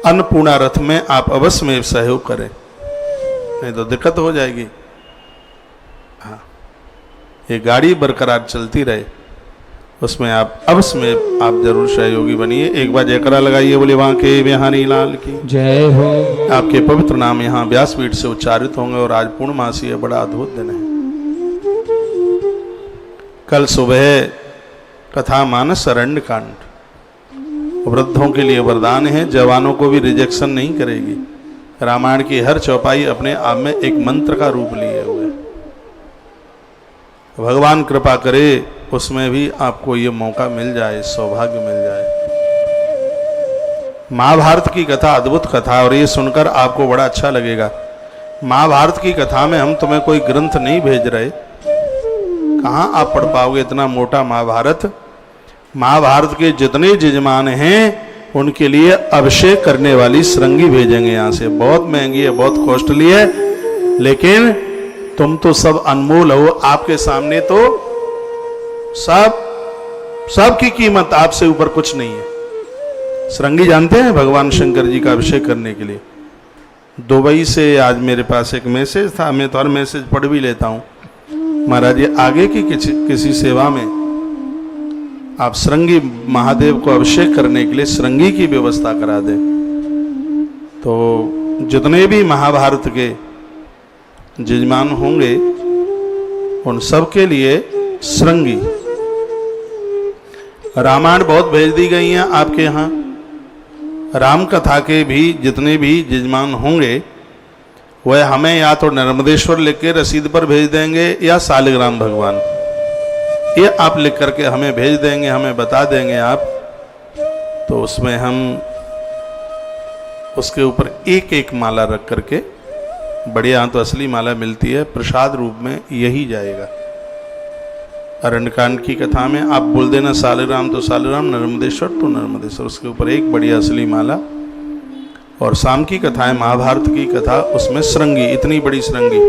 अन्नपूर्णा रथ में आप अवश्य में सहयोग करें, नहीं तो दिक्कत हो जाएगी। हाँ, ये गाड़ी बरकरार चलती रहे, उसमें आप अवश्य में आप जरूर सहयोगी बनिए। एक बार जयकारा लगाइए, बोले वहाँ के बिहारी लाल की जय हो। आपके पवित्र नाम यहाँ व्यासपीठ से उच्चारित होंगे और आज पूर्णमासी है, बड़ा अद्भुत दिन है। कल सुबह कथा मानस अरण्य कांड वृद्धों के लिए वरदान है, जवानों को भी रिजेक्शन नहीं करेगी। रामायण की हर चौपाई अपने आप में एक मंत्र का रूप लिए हुए, भगवान कृपा करे उसमें भी आपको ये मौका मिल जाए, सौभाग्य मिल जाए। महाभारत की कथा अद्भुत कथा, और ये सुनकर आपको बड़ा अच्छा लगेगा। महाभारत की कथा में हम तुम्हें कोई ग्रंथ नहीं भेज रहे, कहाँ आप पढ़ पाओगे इतना मोटा महाभारत। महाभारत के जितने यजमान हैं उनके लिए अभिषेक करने वाली श्रृंगी भेजेंगे यहाँ से। बहुत महंगी है, बहुत कॉस्टली है, लेकिन तुम तो सब अनमोल हो। आपके सामने तो सब की कीमत आपसे ऊपर कुछ नहीं है। श्रृंगी जानते हैं, भगवान शंकर जी का अभिषेक करने के लिए दुबई से आज मेरे पास एक मैसेज था, मैं तो हर मैसेज पढ़ भी लेता हूँ। महाराज जी आगे की किसी सेवा में आप श्रृंगी महादेव को अभिषेक करने के लिए श्रृंगी की व्यवस्था करा दें। तो जितने भी महाभारत के यजमान होंगे उन सब के लिए श्रृंगी। रामायण बहुत भेज दी गई हैं आपके यहाँ। राम कथा के भी जितने भी यजमान होंगे वह हमें या तो नर्मदेश्वर लिख के रसीद पर भेज देंगे या शालिग्राम भगवान, ये आप लिख करके हमें भेज देंगे, हमें बता देंगे आप, तो उसमें हम उसके ऊपर एक एक माला रख करके, बढ़िया तो असली माला मिलती है, प्रसाद रूप में यही जाएगा। अरण्यकांड की कथा में आप बोल देना शालिग्राम तो शालिग्राम, नर्मदेश्वर तो नर्मदेश्वर, उसके ऊपर एक बढ़िया असली माला। और शाम की कथा है महाभारत की कथा, उसमें श्रृंगी, इतनी बड़ी श्रृंगी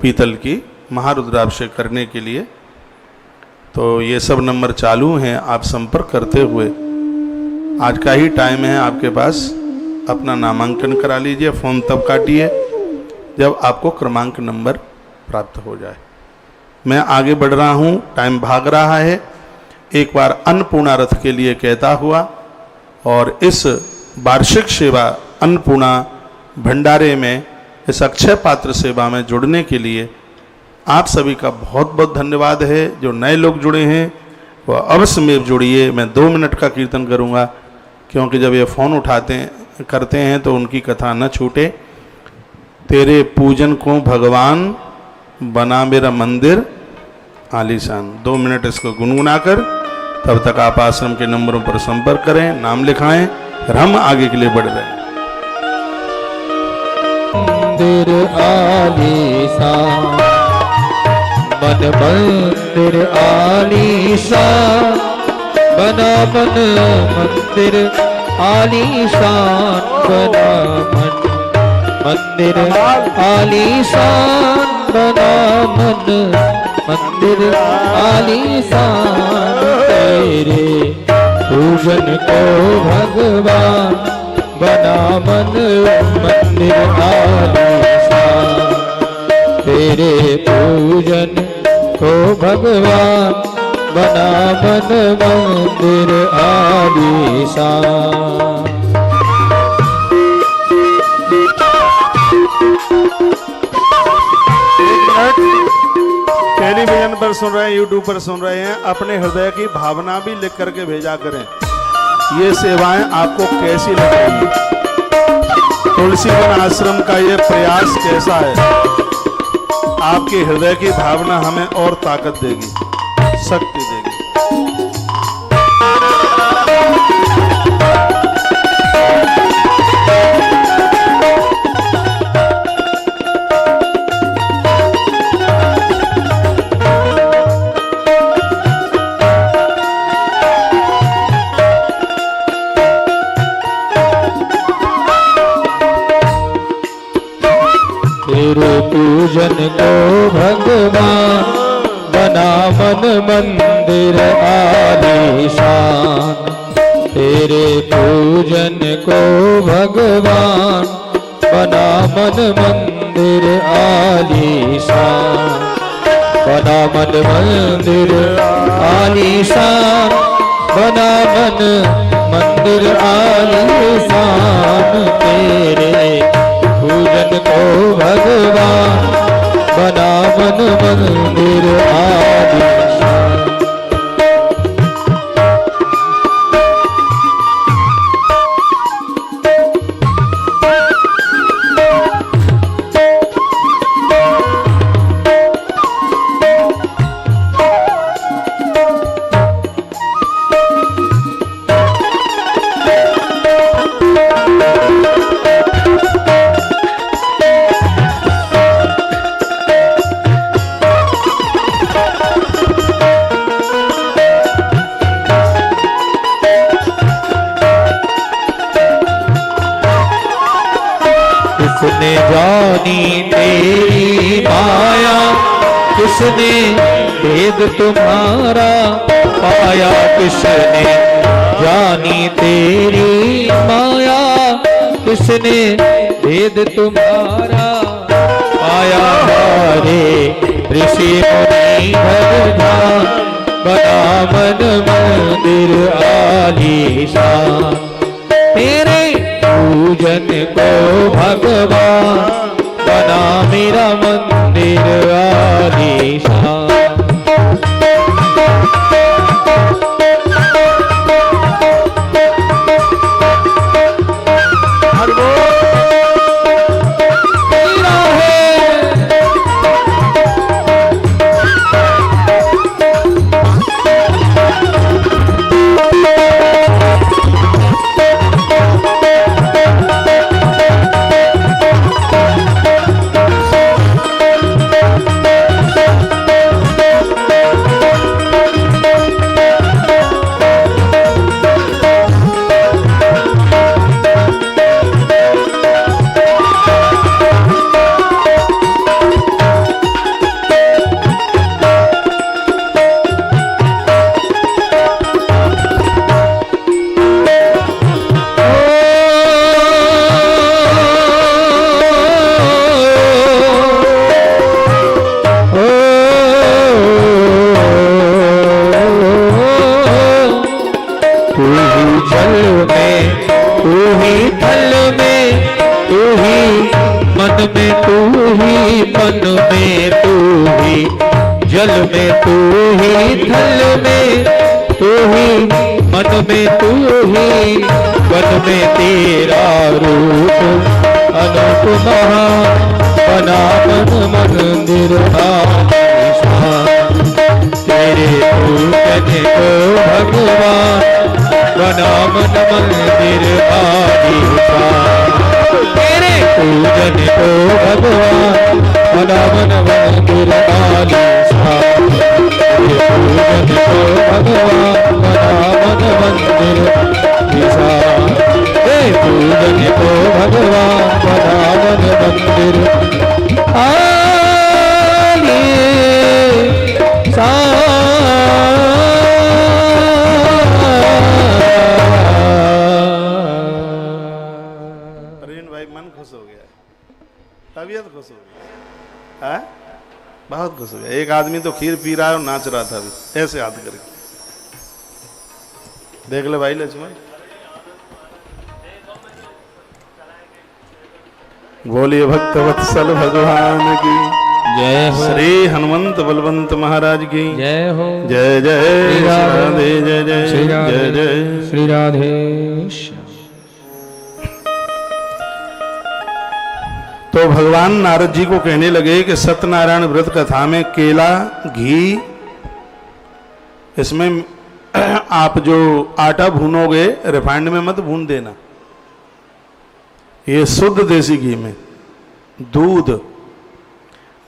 पीतल की महारुद्राभिषेक करने के लिए। तो ये सब नंबर चालू हैं, आप संपर्क करते हुए आज का ही टाइम है आपके पास, अपना नामांकन करा लीजिए। फ़ोन तब काटिए जब आपको क्रमांक नंबर प्राप्त हो जाए। मैं आगे बढ़ रहा हूँ, टाइम भाग रहा है। एक बार अन्नपूर्णा रथ के लिए कहता हुआ और इस वार्षिक सेवा अन्नपूर्णा भंडारे में, इस अक्षय पात्र सेवा में जुड़ने के लिए आप सभी का बहुत बहुत धन्यवाद है। जो नए लोग जुड़े हैं वह अवश्य में जुड़िए। मैं 2 मिनट का कीर्तन करूँगा, क्योंकि जब ये फ़ोन करते हैं तो उनकी कथा न छूटे। तेरे पूजन को भगवान बना मेरा मंदिर आलीशान। 2 मिनट इसको गुनगुना कर तब तक आप आश्रम के नंबरों पर संपर्क करें, नाम लिखाएं, फिर हम आगे के लिए बढ़ रहे हैं। मंदिर आलीशान, मन मंदिर आलीशान, बना मन मंदिर आलीशान, बना मन मंदिर आलीशान, बना मन मंदिर आलीशान। तेरे पूजन को भगवान बना मन मंदिर आलीशान। तेरे पूजन को भगवान बना मन मंदिर आलीशान। टेलीविजन पर सुन रहे हैं, यूट्यूब पर सुन रहे हैं, अपने हृदय की भावना भी लिख करके भेजा करें। ये सेवाएं आपको कैसी लगेंगी? तुलसीवन आश्रम का ये प्रयास कैसा है? आपके हृदय की भावना हमें और ताकत देगी, शक्ति देगी। तेरे पूजन को भगवान बना मन मंदिर आलीशान। तेरे पूजन को भगवान बना मन मंदिर आलीशान, बना मन मंदिर आलीशान, बना मन मंदिर आलीशान। तेरे पूजन को भगवान बना मन मंदिर आलीशान। किसने जानी तेरी माया, किसने भेद तुम्हारा पाया, किसने जानी तेरी माया, किसने भेद तुम्हारा पाया। हरे ऋषि मुनि भगवान बना मन मंदिर आलीशान। तेरे पूजन को भगवान बना मेरा मंदिर आलीशान। जल में तू ही, थल में तू ही, मन में तू ही, वन में तेरा रूप अनूप महान बना मन मंदिर आलीशान। तेरे पूजन को भगवान बना मन मंदिर आलीशान। तेरे पूजन को भगवान बना मन मंदिर आलीशान। तेरे पूजन को भगवान बना मन मंदिर आलीशान। तेरे पूजन को भगवान बना मन मंदिर आलीशान। तबीयत खुश हो गई है, बहुत खुश हो गया। एक आदमी तो खीर पी रहा है और नाच रहा था अभी ऐसे याद करके। देख ले भाई लक्ष्मण, बोलिए भक्त वत्सल भगवान की जय हो। श्री हनुमंत बलवंत महाराज की जय हो। जय जय श्री राधे, जय जय श्री राधे, जय जय श्री राधे। तो भगवान नारद जी को कहने लगे कि सत्यनारायण व्रत कथा में केला, घी, इसमें आप जो आटा भूनोगे रिफाइंड में मत भून देना, ये शुद्ध देसी घी में, दूध,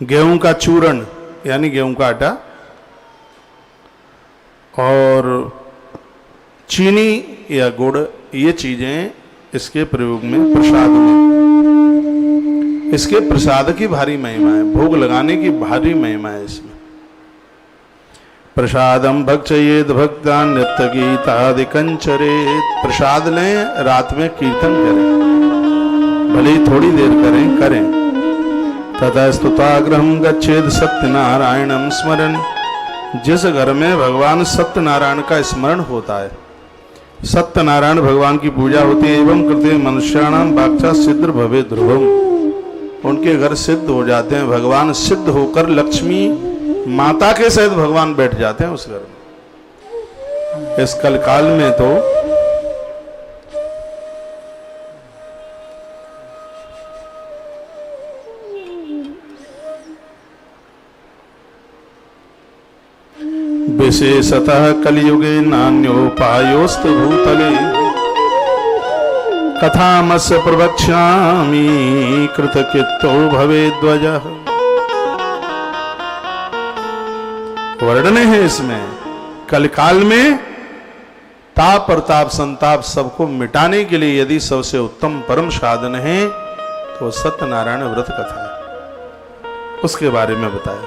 गेहूं का चूर्ण यानी गेहूं का आटा और चीनी या गुड़, ये चीजें इसके प्रयोग में, प्रसाद में, इसके प्रसाद की भारी महिमा है, भोग लगाने की भारी महिमा है इसमें। प्रसादम भक्षयेद भक्ता नित्य गीतादिकंचरेत। प्रसाद लें, रात में कीर्तन करें, भले ही थोड़ी देर करें। तथा स्तुताग्रहम गच्छेद सत्यनारायणम स्मरण। जिस घर में भगवान सत्यनारायण का स्मरण होता है, सत्यनारायण भगवान की पूजा होती है, एवं कृते मनुष्याणाम वाक्चा सिद्ध भवे ध्रुवम। उनके घर सिद्ध हो जाते हैं, भगवान सिद्ध होकर लक्ष्मी माता के सहित भगवान बैठ जाते हैं उस घर में। इस कलकाल में तो विशेषतः कलियुगे नान्योपायोस्तु भूतले। कथामस्य प्रवक्ष्यामि कृतकृतो भवेद्वजः। वर्णन है इसमें, कलकाल में ताप प्रताप संताप सबको मिटाने के लिए यदि सबसे उत्तम परम साधन है तो सत्यनारायण व्रत कथा है। उसके बारे में बताया।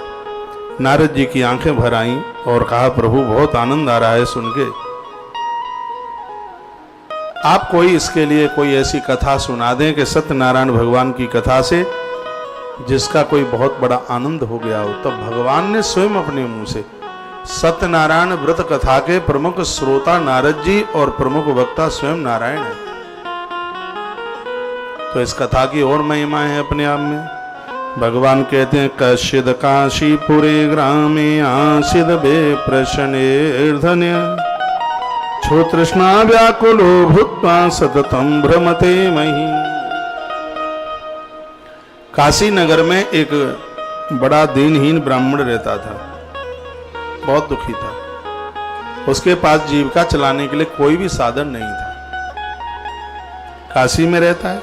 नारद जी की आंखें भर आईं और कहा, प्रभु बहुत आनंद आ रहा है सुन के। आप कोई इसके लिए कोई ऐसी कथा सुना दें कि सत्यनारायण भगवान की कथा से जिसका कोई बहुत बड़ा आनंद हो गया हो। तब भगवान ने स्वयं अपने मुंह से, सत्यनारायण व्रत कथा के प्रमुख श्रोता नारद जी और प्रमुख वक्ता स्वयं नारायण है। तो इस कथा की और महिमा है अपने आप में। भगवान कहते हैं, कश्चिद काशीपुरे ग्रामे आसीद विप्रशनेर्धन्य छो तृष्णा व्याकुलो भूत्वा सततम भ्रमते मही। काशी नगर में एक बड़ा दीनहीन ब्राह्मण रहता था, बहुत दुखी था। उसके पास जीविका चलाने के लिए कोई भी साधन नहीं था। काशी में रहता है,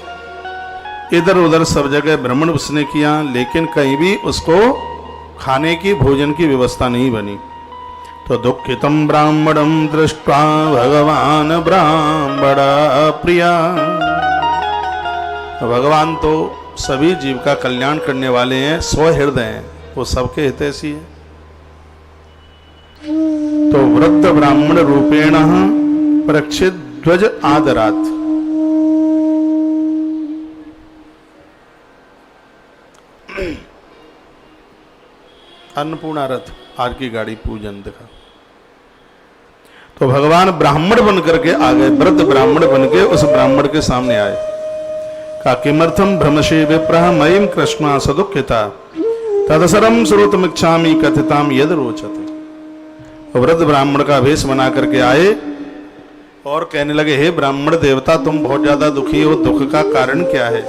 इधर उधर सब जगह भ्रमण उसने किया, लेकिन कहीं भी उसको खाने की भोजन की व्यवस्था नहीं बनी। तो दुखितम ब्राह्मणम दृष्ट्वा भगवान ब्राह्मण प्रिया। भगवान तो सभी जीव का कल्याण करने वाले हैं, स्वहृदय हैं, वो सबके हितैषी है। तो वृद्ध ब्राह्मण रूपेण परीक्षित ध्वज आदरात। अन्नपूर्णा रथ आर की गाड़ी पूजन दिखा। तो भगवान ब्राह्मण बन करके आ गए, वृद्ध ब्राह्मण बन के उस ब्राह्मण के सामने आए। का किमर्थम भ्रमशे विप्रह मयिम कृष्णा सदुखिता तदसरम श्रोतमिच्छामि कथिताम यद रोचते। वृद्ध ब्राह्मण का वेश बना करके आए और कहने लगे, हे ब्राह्मण देवता, तुम बहुत ज्यादा दुखी हो, दुख का कारण क्या है?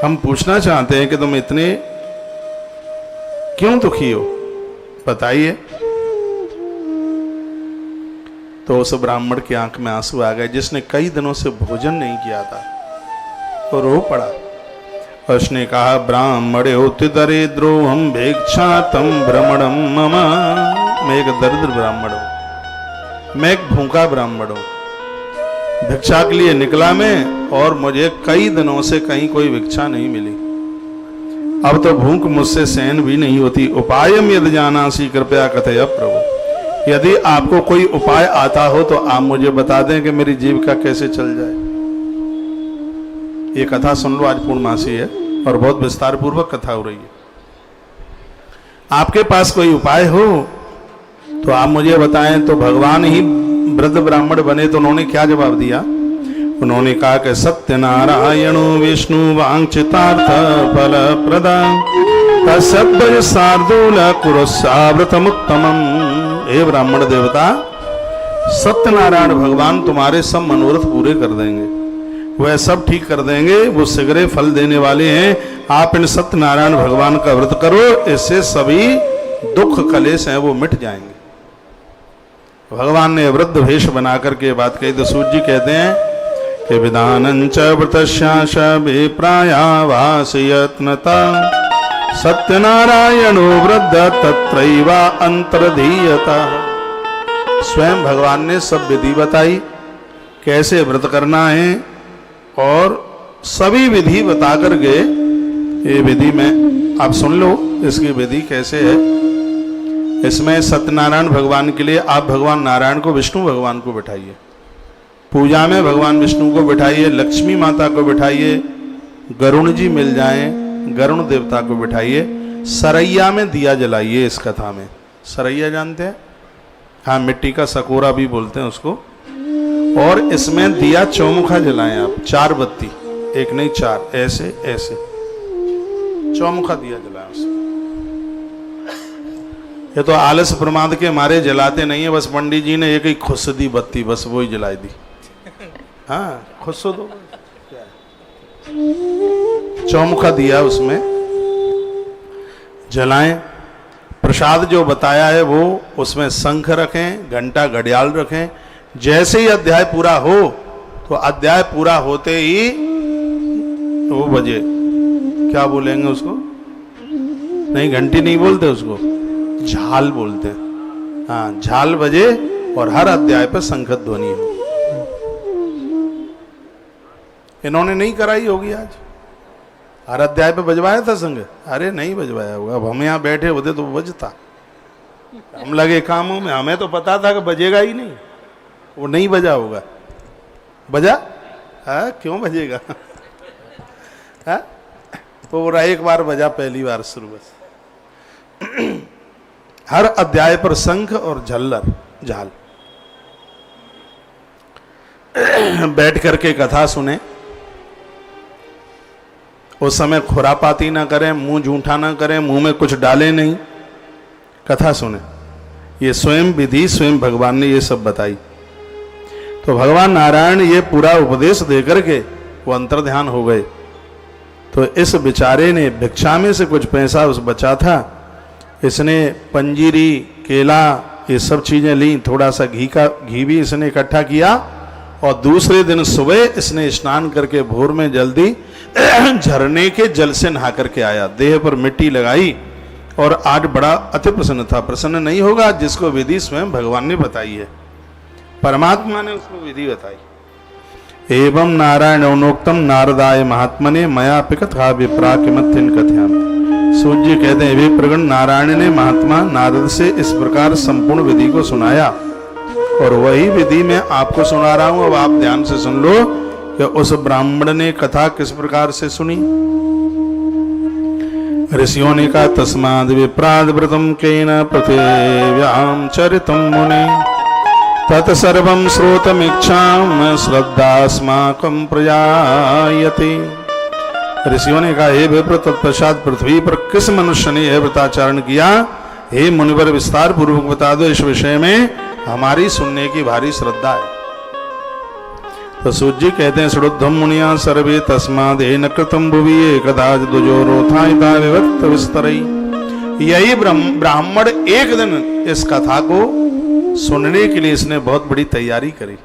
हम पूछना चाहते हैं कि तुम इतने क्यों दुखी हो, बताइए। तो उस ब्राह्मण की आंख में आंसू आ गए, जिसने कई दिनों से भोजन नहीं किया था, तो रो पड़ा। उसने कहा, ब्राह्मण दरिद्रो हम भिक्षा तम भ्रमणम मम। मैं एक दरिद्र ब्राह्मण हूं, मैं एक भूखा ब्राह्मण हूं, भिक्षा के लिए निकला मैं और मुझे कई दिनों से कहीं कोई भिक्षा नहीं मिली। अब तो भूख मुझसे सहन भी नहीं होती। उपायम यदि जानासी कृपया कथय प्रभु। यदि आपको कोई उपाय आता हो तो आप मुझे बता दें कि मेरी जीविका कैसे चल जाए। ये कथा सुन लो, आज पूर्णमासी है और बहुत विस्तार पूर्वक कथा हो रही है। आपके पास कोई उपाय हो तो आप मुझे बताएं। तो भगवान ही वृद्ध ब्राह्मण बने तो उन्होंने क्या जवाब दिया? उन्होंने कहा कि सत्यनारायणो विष्णु वांछितार्थ फल प्रदान तस्सभ्य शार्दूल कुरुस्साव्रतमुत्तमम्। हे ब्राह्मण देवता, सत्यनारायण भगवान तुम्हारे सब मनोरथ पूरे कर देंगे, वह सब ठीक कर देंगे, वो शीघ्र फल देने वाले हैं। आप इन सत्यनारायण भगवान का व्रत करो, इससे सभी दुख कलेश हैं वो मिट जाएंगे। भगवान ने वृद्ध वेश बना करके बात कही। तो सूर्य जी कहते हैं कि विधानंच व्रतस्याश विप्राया वासयत्नता सत्यनारायणो वृद्ध तत्रैवा अंतर्धीयता। स्वयं भगवान ने सब विधि बताई, कैसे व्रत करना है, और सभी विधि बता कर गए। ये विधि में आप सुन लो, इसकी विधि कैसे है। इसमें सत्यनारायण भगवान के लिए आप भगवान नारायण को, विष्णु भगवान को बिठाइए। पूजा में भगवान विष्णु को बिठाइए, लक्ष्मी माता को बिठाइए, गरुण जी मिल जाएं, गरुण देवता को बिठाइए। सरैया में दिया जलाइए। इस कथा में सरैया जानते हैं? हाँ, मिट्टी का सकोरा भी बोलते हैं उसको। और इसमें दिया चौमुखा जलाएं आप, 4 बत्ती, एक नहीं 4, ऐसे ऐसे चौमुखा दिया जलाएं उसमें। ये तो आलस प्रमाद के मारे जलाते नहीं है, बस पंडित जी ने एक ही खुश दी बत्ती, बस वो ही जलाई दी। हाँ, खुश दो, चौमुखा दिया उसमें जलाएं। प्रसाद जो बताया है वो उसमें शंख रखें, घंटा घड़ियाल रखें। जैसे ही अध्याय पूरा हो तो अध्याय पूरा होते ही वो बजे, क्या बोलेंगे उसको? नहीं, घंटी नहीं बोलते उसको, झाल बोलते हैं। हाँ, झाल बजे और हर अध्याय पर शंख ध्वनि हो। इन्होंने नहीं कराई होगी आज, हर अध्याय पे बजवाया था संग? अरे नहीं बजवाया होगा। अब हम यहाँ बैठे होते तो बजता, हम लगे कामों में, हमें तो पता था कि बजेगा ही नहीं, वो नहीं बजा होगा। बजा? हाँ, क्यों बजेगा? हाँ, पूरा एक बार बजा, पहली बार शुरू बस। हर अध्याय पर शंख और झल्लर, झाल। बैठ करके कथा सुने। उस समय खुरापाती ना करें, मुंह झूठा ना करें, मुंह में कुछ डालें नहीं, कथा सुने। ये स्वयं विधि स्वयं भगवान ने ये सब बताई। तो भगवान नारायण ये पूरा उपदेश देकर के वो अंतर्ध्यान हो गए। तो इस बेचारे ने भिक्षा में से कुछ पैसा उस बचा था, इसने पंजीरी, केला, ये सब चीजें ली, थोड़ा सा घी भी इसने इकट्ठा किया। और दूसरे दिन सुबह इसने स्नान करके भोर में जल्दी झरने के जल से नहा करके आया, देह पर मिट्टी लगाई और आज बड़ा अति प्रसन्न था। प्रसन्न नहीं होगा जिसको विधि स्वयं भगवान ने बताई है, परमात्मा ने उसको विधि बताई। एवं नारायण उनोक्तम नारदाय महात्मने मया पिकथा विप्रा किमथिन कथयाम। सूर्य कहते हैं, वे प्रगण नारायण ने महात्मा नारद से इस प्रकार संपूर्ण विधि को सुनाया और वही विधि मैं आपको सुना रहा हूं। अब आप ध्यान से सुन लो कि उस ब्राह्मण ने कथा किस प्रकार से सुनी। ऋषियों ने कहा, तस्माद् विप्राद् व्रतम केन पृथिव्यां चरितम मुने तत्सर्वं श्रोतमीक्षां श्रद्धास्माकं प्रजायते। ऋषियों ने कहा, हे विप्र, तत्पश्चात पृथ्वी पर किस मनुष्य ने यह व्रताचरण किया? हे मुनिवर, विस्तार पूर्वक बता दो, इस विषय में हमारी सुनने की भारी श्रद्धा है। तो सूत जी कहते हैं, श्रुद्धम मुनिया सर्वे तस्माद् न कृतम भुवि एकदा दुजोरोथायिता विभक्त विस्तरई। यही ब्राह्मण एक दिन इस कथा को सुनने के लिए इसने बहुत बड़ी तैयारी करी।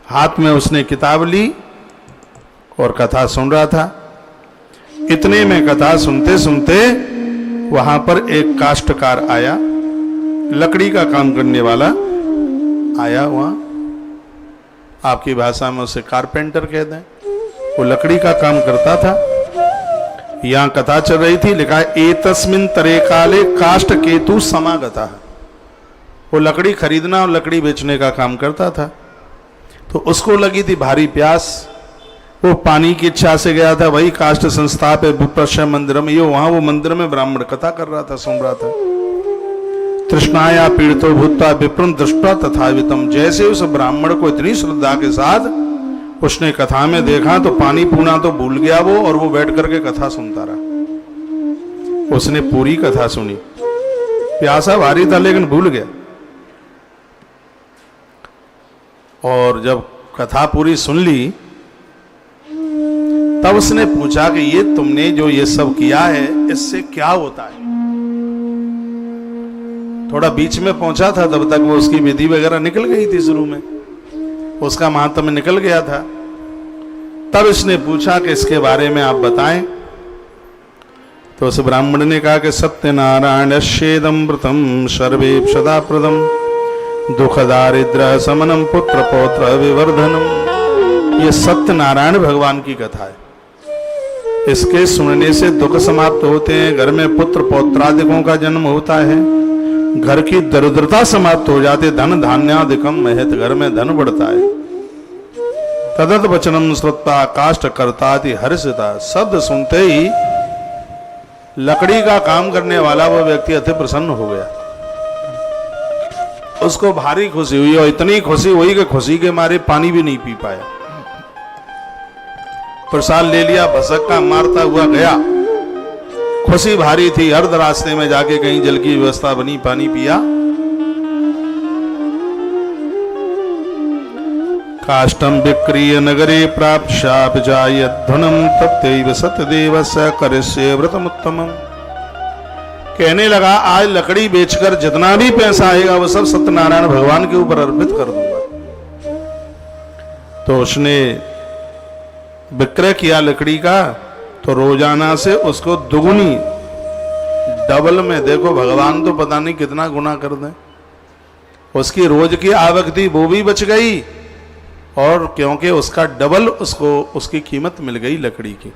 हाथ में उसने किताब ली और कथा सुन रहा था। इतने में कथा सुनते सुनते वहां पर एक काष्ठकार आया, लकड़ी का काम करने वाला आया। वहां आपकी भाषा में उसे कारपेंटर कहते हैं। वो लकड़ी का काम करता था। यहां कथा चल रही थी, लिखा है एतस्मिन् तरे काले काष्ठ केतु समागता। वो लकड़ी खरीदना और लकड़ी बेचने का काम करता था। तो उसको लगी थी भारी प्यास, वो पानी की इच्छा से गया था। वही काष्ठ संस्था पे विप्रश्य मंदिर में, ये वहां वो मंदिर में ब्राह्मण कथा कर रहा था, सुन रहा था। तृष्णाया पीड़ितो भूत्वा विप्रं दृष्ट्वा तथावितम। जैसे उस ब्राह्मण को इतनी श्रद्धा के साथ उसने कथा में देखा तो पानी पूना तो भूल गया वो, और वो बैठ करके कथा सुनता रहा। उसने पूरी कथा सुनी, प्यासा भारी था लेकिन भूल गया। और जब कथा पूरी सुन ली तब उसने पूछा कि ये तुमने जो ये सब किया है इससे क्या होता है? थोड़ा बीच में पहुंचा था, तब तक वो उसकी विधि वगैरह निकल गई थी, शुरू में उसका महात्म्य निकल गया था। तब इसने पूछा कि इसके बारे में आप बताएं। तो उस ब्राह्मण ने कहा कि सत्यनारायणस्येदं व्रतं सर्वेप्सदा प्रदं दुख दारिद्र्य समनम पुत्र पौत्र विवर्धनम। ये सत्यनारायण भगवान की कथा है। इसके सुनने से दुख समाप्त होते हैं, घर में पुत्र पौत्रादिकों का जन्म होता है, घर की दरिद्रता समाप्त हो जाती, धन धान्यादिकम महत, घर में धन बढ़ता है। तदत वचनम श्रुत्वा काष्ठ करताति हर्षिता, शब्द सुनते ही लकड़ी का काम करने वाला वह व्यक्ति अति प्रसन्न हो गया। उसको भारी खुशी हुई और इतनी खुशी हुई कि खुशी के मारे पानी भी नहीं पी पाया। प्रसाद ले लिया, भसक्का मारता हुआ गया। खुशी भारी थी, अर्ध रास्ते में जाके कहीं जल की व्यवस्था बनी, पानी पिया। काष्ठम विक्रिय नगरे प्राप्त शाप जाय धनम तत्तैव सत्यदेव स करिष्ये व्रतमुत्तमम्। कहने लगा आज लकड़ी बेचकर जितना भी पैसा आएगा वो सब सत्यनारायण भगवान के ऊपर अर्पित कर दूंगा। तो उसने विक्रय किया लकड़ी का, तो रोजाना से उसको दुगुनी डबल में, देखो भगवान तो पता नहीं कितना गुना कर दें, उसकी रोज की आवक थी वो भी बच गई, और क्योंकि उसका डबल उसको उसकी कीमत मिल गई लकड़ी की।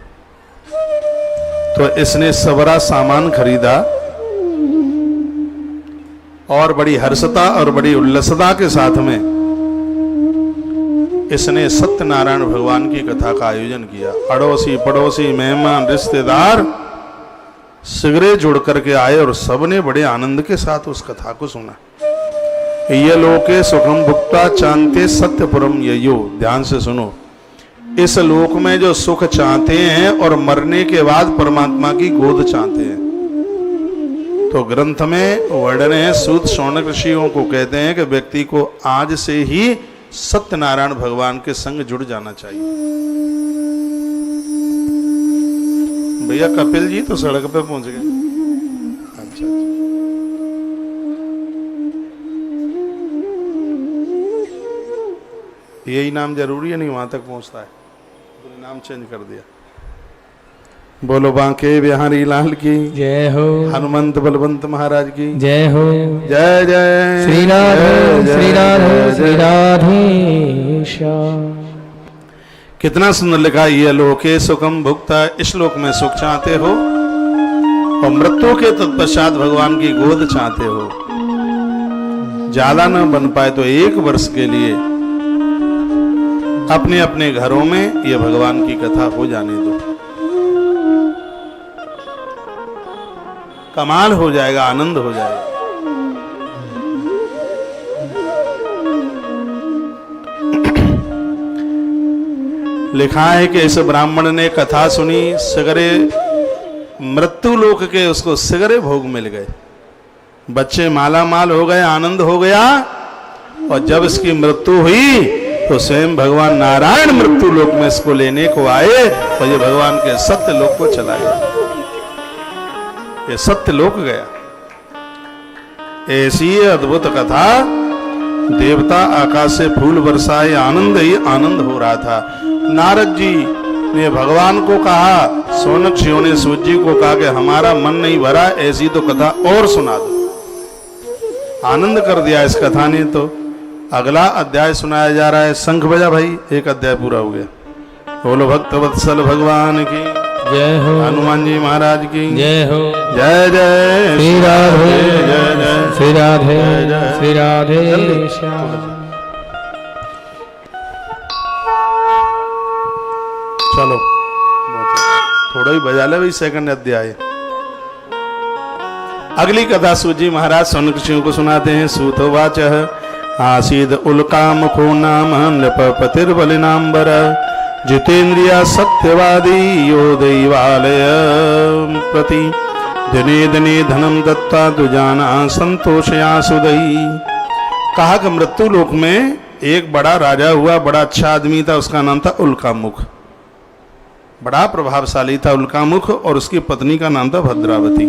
तो इसने सबरा सामान खरीदा और बड़ी हर्षता और बड़ी उल्लसता के साथ में इसने सत्यनारायण भगवान की कथा का आयोजन किया। अड़ोसी पड़ोसी मेहमान रिश्तेदार सिगरे जुड़ करके आए और सबने बड़े आनंद के साथ उस कथा को सुना। ये लोके सुखम भुक्ता चाहते सत्यपुरम ययो, ध्यान से सुनो, इस लोक में जो सुख चाहते हैं और मरने के बाद परमात्मा की गोद चाहते हैं। तो ग्रंथ में वर्णन है, सूत शौनक ऋषियों को कहते हैं कि व्यक्ति को आज से ही सत्यनारायण भगवान के संग जुड़ जाना चाहिए। भैया कपिल जी तो सड़क पे पहुंच गए। अच्छा, यही नाम जरूरी है, नहीं वहां तक पहुंचता है, तो नाम चेंज कर दिया। बोलो बांके बिहारी लाल की जय हो, हनुमंत बलवंत महाराज की जय हो, जय जय श्री राधे श्री राधे श्री राधे श्याम। कितना सुंदर लिखा, ये लोके सुखम भुक्ता, इस लोक में सुख चाहते हो और मृत्यु के तत्पश्चात भगवान की गोद चाहते हो। ज्यादा न बन पाए तो 1 वर्ष के लिए अपने अपने घरों में ये भगवान की कथा हो जाने दो, कमाल हो जाएगा, आनंद हो जाएगा। लिखा है कि इस ब्राह्मण ने कथा सुनी, सिगरे मृत्यु लोक के उसको सिगरे भोग मिल गए, बच्चे माला माल हो गए, आनंद हो गया। और जब इसकी मृत्यु हुई तो स्वयं भगवान नारायण मृत्यु लोक में इसको लेने को आए और ये भगवान के सत्य लोक को चला गया, ये सत्य लोक गया। ऐसी अद्भुत कथा, देवता आकाश से फूल बरसाए, आनंद ही आनंद हो रहा था। नारद जी ने भगवान को कहा, शौनक ऋषियों ने सूत जी को कहा कि हमारा मन नहीं भरा, ऐसी तो कथा और सुना दो। आनंद कर दिया इस कथा ने। तो अगला अध्याय सुनाया जा रहा है। शंख बजा भाई, 1 अध्याय पूरा हो गया। बोलो भक्त वत्सल भगवान की जय हो, हनुमान जी महाराज की जय हो, जय जय श्री राधे जय जय श्री राधे श्री राधे श्याम। चलो थोड़ा ही बजा ले भाई, 2nd अध्याय। अगली कथा सूत जी महाराज शौनक ऋषियों को सुनाते हैं। सूतवाच आसीद उल्कामुखो नाम नृपतिर्बलिनाम्बर जितेन्द्रिया सत्यवादी यो दैवालय प्रति दिने दिने धनम दत्ता दुजाना संतोषया सुदई। कहा कि मृत्यु लोक में एक बड़ा राजा हुआ, बड़ा अच्छा आदमी था, उसका नाम था उल्कामुख, बड़ा प्रभावशाली था उल्कामुख, और उसकी पत्नी का नाम था भद्रावती।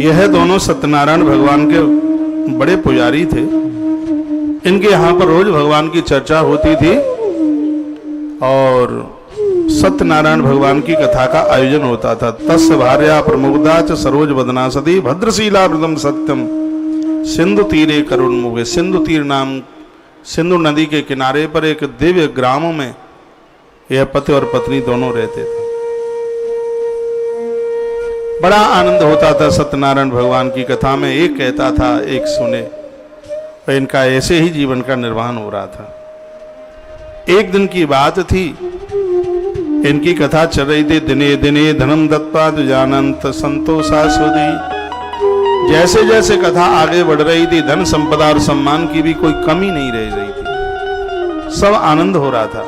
यह दोनों सत्यनारायण भगवान के बड़े पुजारी थे। इनके यहाँ पर रोज भगवान की चर्चा होती थी और सत्यनारायण भगवान की कथा का आयोजन होता था। तस्य भार्या प्रमुग्धा च सरोज वदना सती भद्रशीला व्रतम सत्यम सिंधु तीरे करुणमुखे। सिंधु तीर नाम, सिंधु नदी के किनारे पर एक दिव्य ग्राम में यह पति और पत्नी दोनों रहते थे। बड़ा आनंद होता था सत्यनारायण भगवान की कथा में। एक कहता था, एक सुने, और इनका ऐसे ही जीवन का निर्वहन हो रहा था। एक दिन की बात थी, इनकी कथा चल रही थी। दिने दिने धनम दत्त्वा जानंत संतोषा सुधी। जैसे जैसे कथा आगे बढ़ रही थी, धन संपदा और सम्मान की भी कोई कमी नहीं रह रही थी, सब आनंद हो रहा था।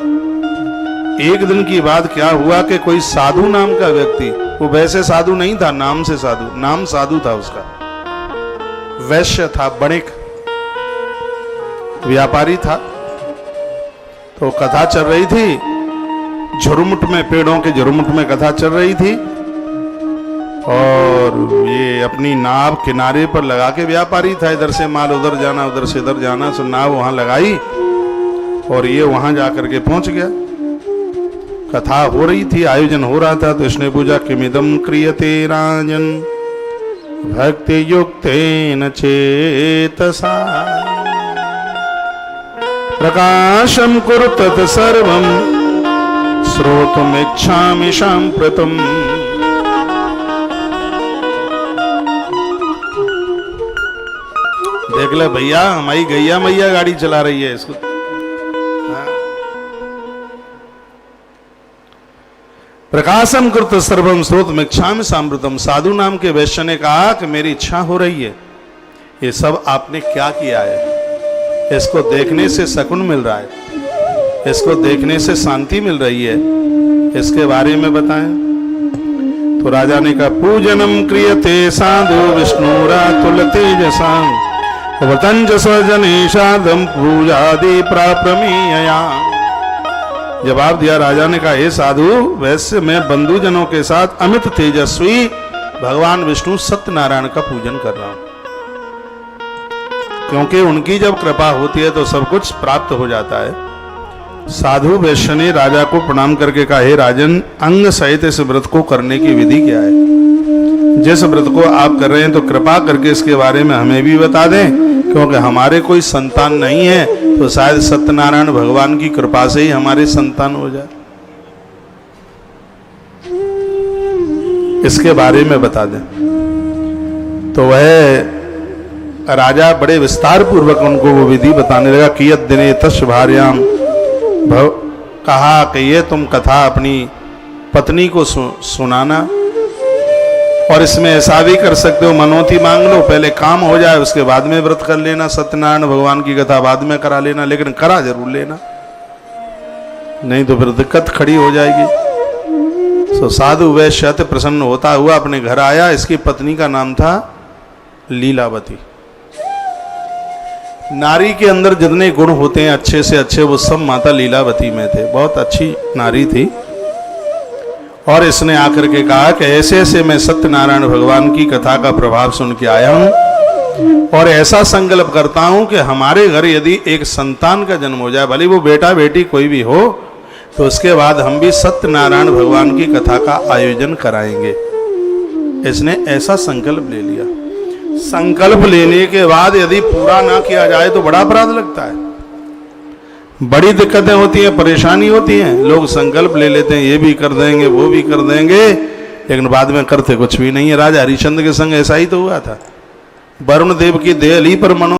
एक दिन की बात क्या हुआ कि कोई साधु नाम का व्यक्ति, वो वैसे साधु नहीं था, नाम से साधु, नाम साधु था उसका, वैश्य था, बणिक व्यापारी था। तो कथा चल रही थी, झुरमुट में, पेड़ों के झुरमुट में कथा चल रही थी, और ये अपनी नाव किनारे पर लगा के, व्यापारी था, इधर से माल उधर जाना, उधर से इधर जाना, सो नाव वहां लगाई और ये वहां जाकर के पहुंच गया। कथा हो रही थी, आयोजन हो रहा था। तो इसने पूछा, किमिदम क्रियते राजन भक्ति युक्तेन चेतसा प्रकाशम कुरु तत् सर्वम श्रोतुमिच्छामि साम्प्रतम्। देख ले भैया, हमारी गैया मैया गाड़ी चला रही है इसको। प्रकाशम कृत सर्वम श्रोतुमिच्छामि साम्प्रतम्। साधु नाम के वैश्य ने कहा कि मेरी इच्छा हो रही है, ये सब आपने क्या किया है, इसको देखने से सकून मिल रहा है, इसको देखने से शांति मिल रही है, इसके बारे में बताएं। तो राजा ने कहा, पूजनम क्रियते साधु विष्णुरातुल तेजसां वतंज स्वजनेशादम पूजादि प्राप्रमीयया। जवाब दिया राजा ने कहा, हे साधु वैसे मैं बंधुजनों के साथ अमित तेजस्वी भगवान विष्णु सत्यनारायण का पूजन कर रहा हूं, क्योंकि उनकी जब कृपा होती है तो सब कुछ प्राप्त हो जाता है। साधु वैश्य ने राजा को प्रणाम करके कहा, हे राजन, अंग सहित इस व्रत को करने की विधि क्या है? जिस व्रत को आप कर रहे हैं तो कृपा करके इसके बारे में हमें भी बता दें, क्योंकि हमारे कोई संतान नहीं है, तो शायद सत्यनारायण भगवान की कृपा से ही हमारे संतान हो जाए, इसके बारे में बता दें। तो वह राजा बड़े विस्तार पूर्वक उनको वो विधि बताने लगा। कियत दिने तस् भार्याम, कहा कि ये तुम कथा अपनी पत्नी को सुनाना, और इसमें ऐसा भी कर सकते हो, मनोती मांग लो, पहले काम हो जाए उसके बाद में व्रत कर लेना, सत्यनारायण भगवान की कथा बाद में करा लेना, लेकिन करा जरूर लेना, नहीं तो फिर दिक्कत खड़ी हो जाएगी। तो साधु वैश्य अति प्रसन्न होता हुआ अपने घर आया। इसकी पत्नी का नाम था लीलावती। नारी के अंदर जितने गुण होते हैं अच्छे से अच्छे, वो सब माता लीलावती में थे। बहुत अच्छी नारी थी। और इसने आकर के कहा कि ऐसे ऐसे मैं सत्यनारायण भगवान की कथा का प्रभाव सुन के आया हूं, और ऐसा संकल्प करता हूं कि हमारे घर यदि एक संतान का जन्म हो जाए, भले वो बेटा बेटी कोई भी हो, तो उसके बाद हम भी सत्यनारायण भगवान की कथा का आयोजन कराएंगे। इसने ऐसा संकल्प ले लिया। संकल्प लेने के बाद यदि पूरा ना किया जाए तो बड़ा अपराध लगता है, बड़ी दिक्कतें होती हैं, परेशानी होती हैं। लोग संकल्प ले लेते हैं, ये भी कर देंगे वो भी कर देंगे, लेकिन बाद में करते कुछ भी नहीं है। राजा हरिश्चंद्र के संग ऐसा ही तो हुआ था। वरुण देव की देहली पर मनो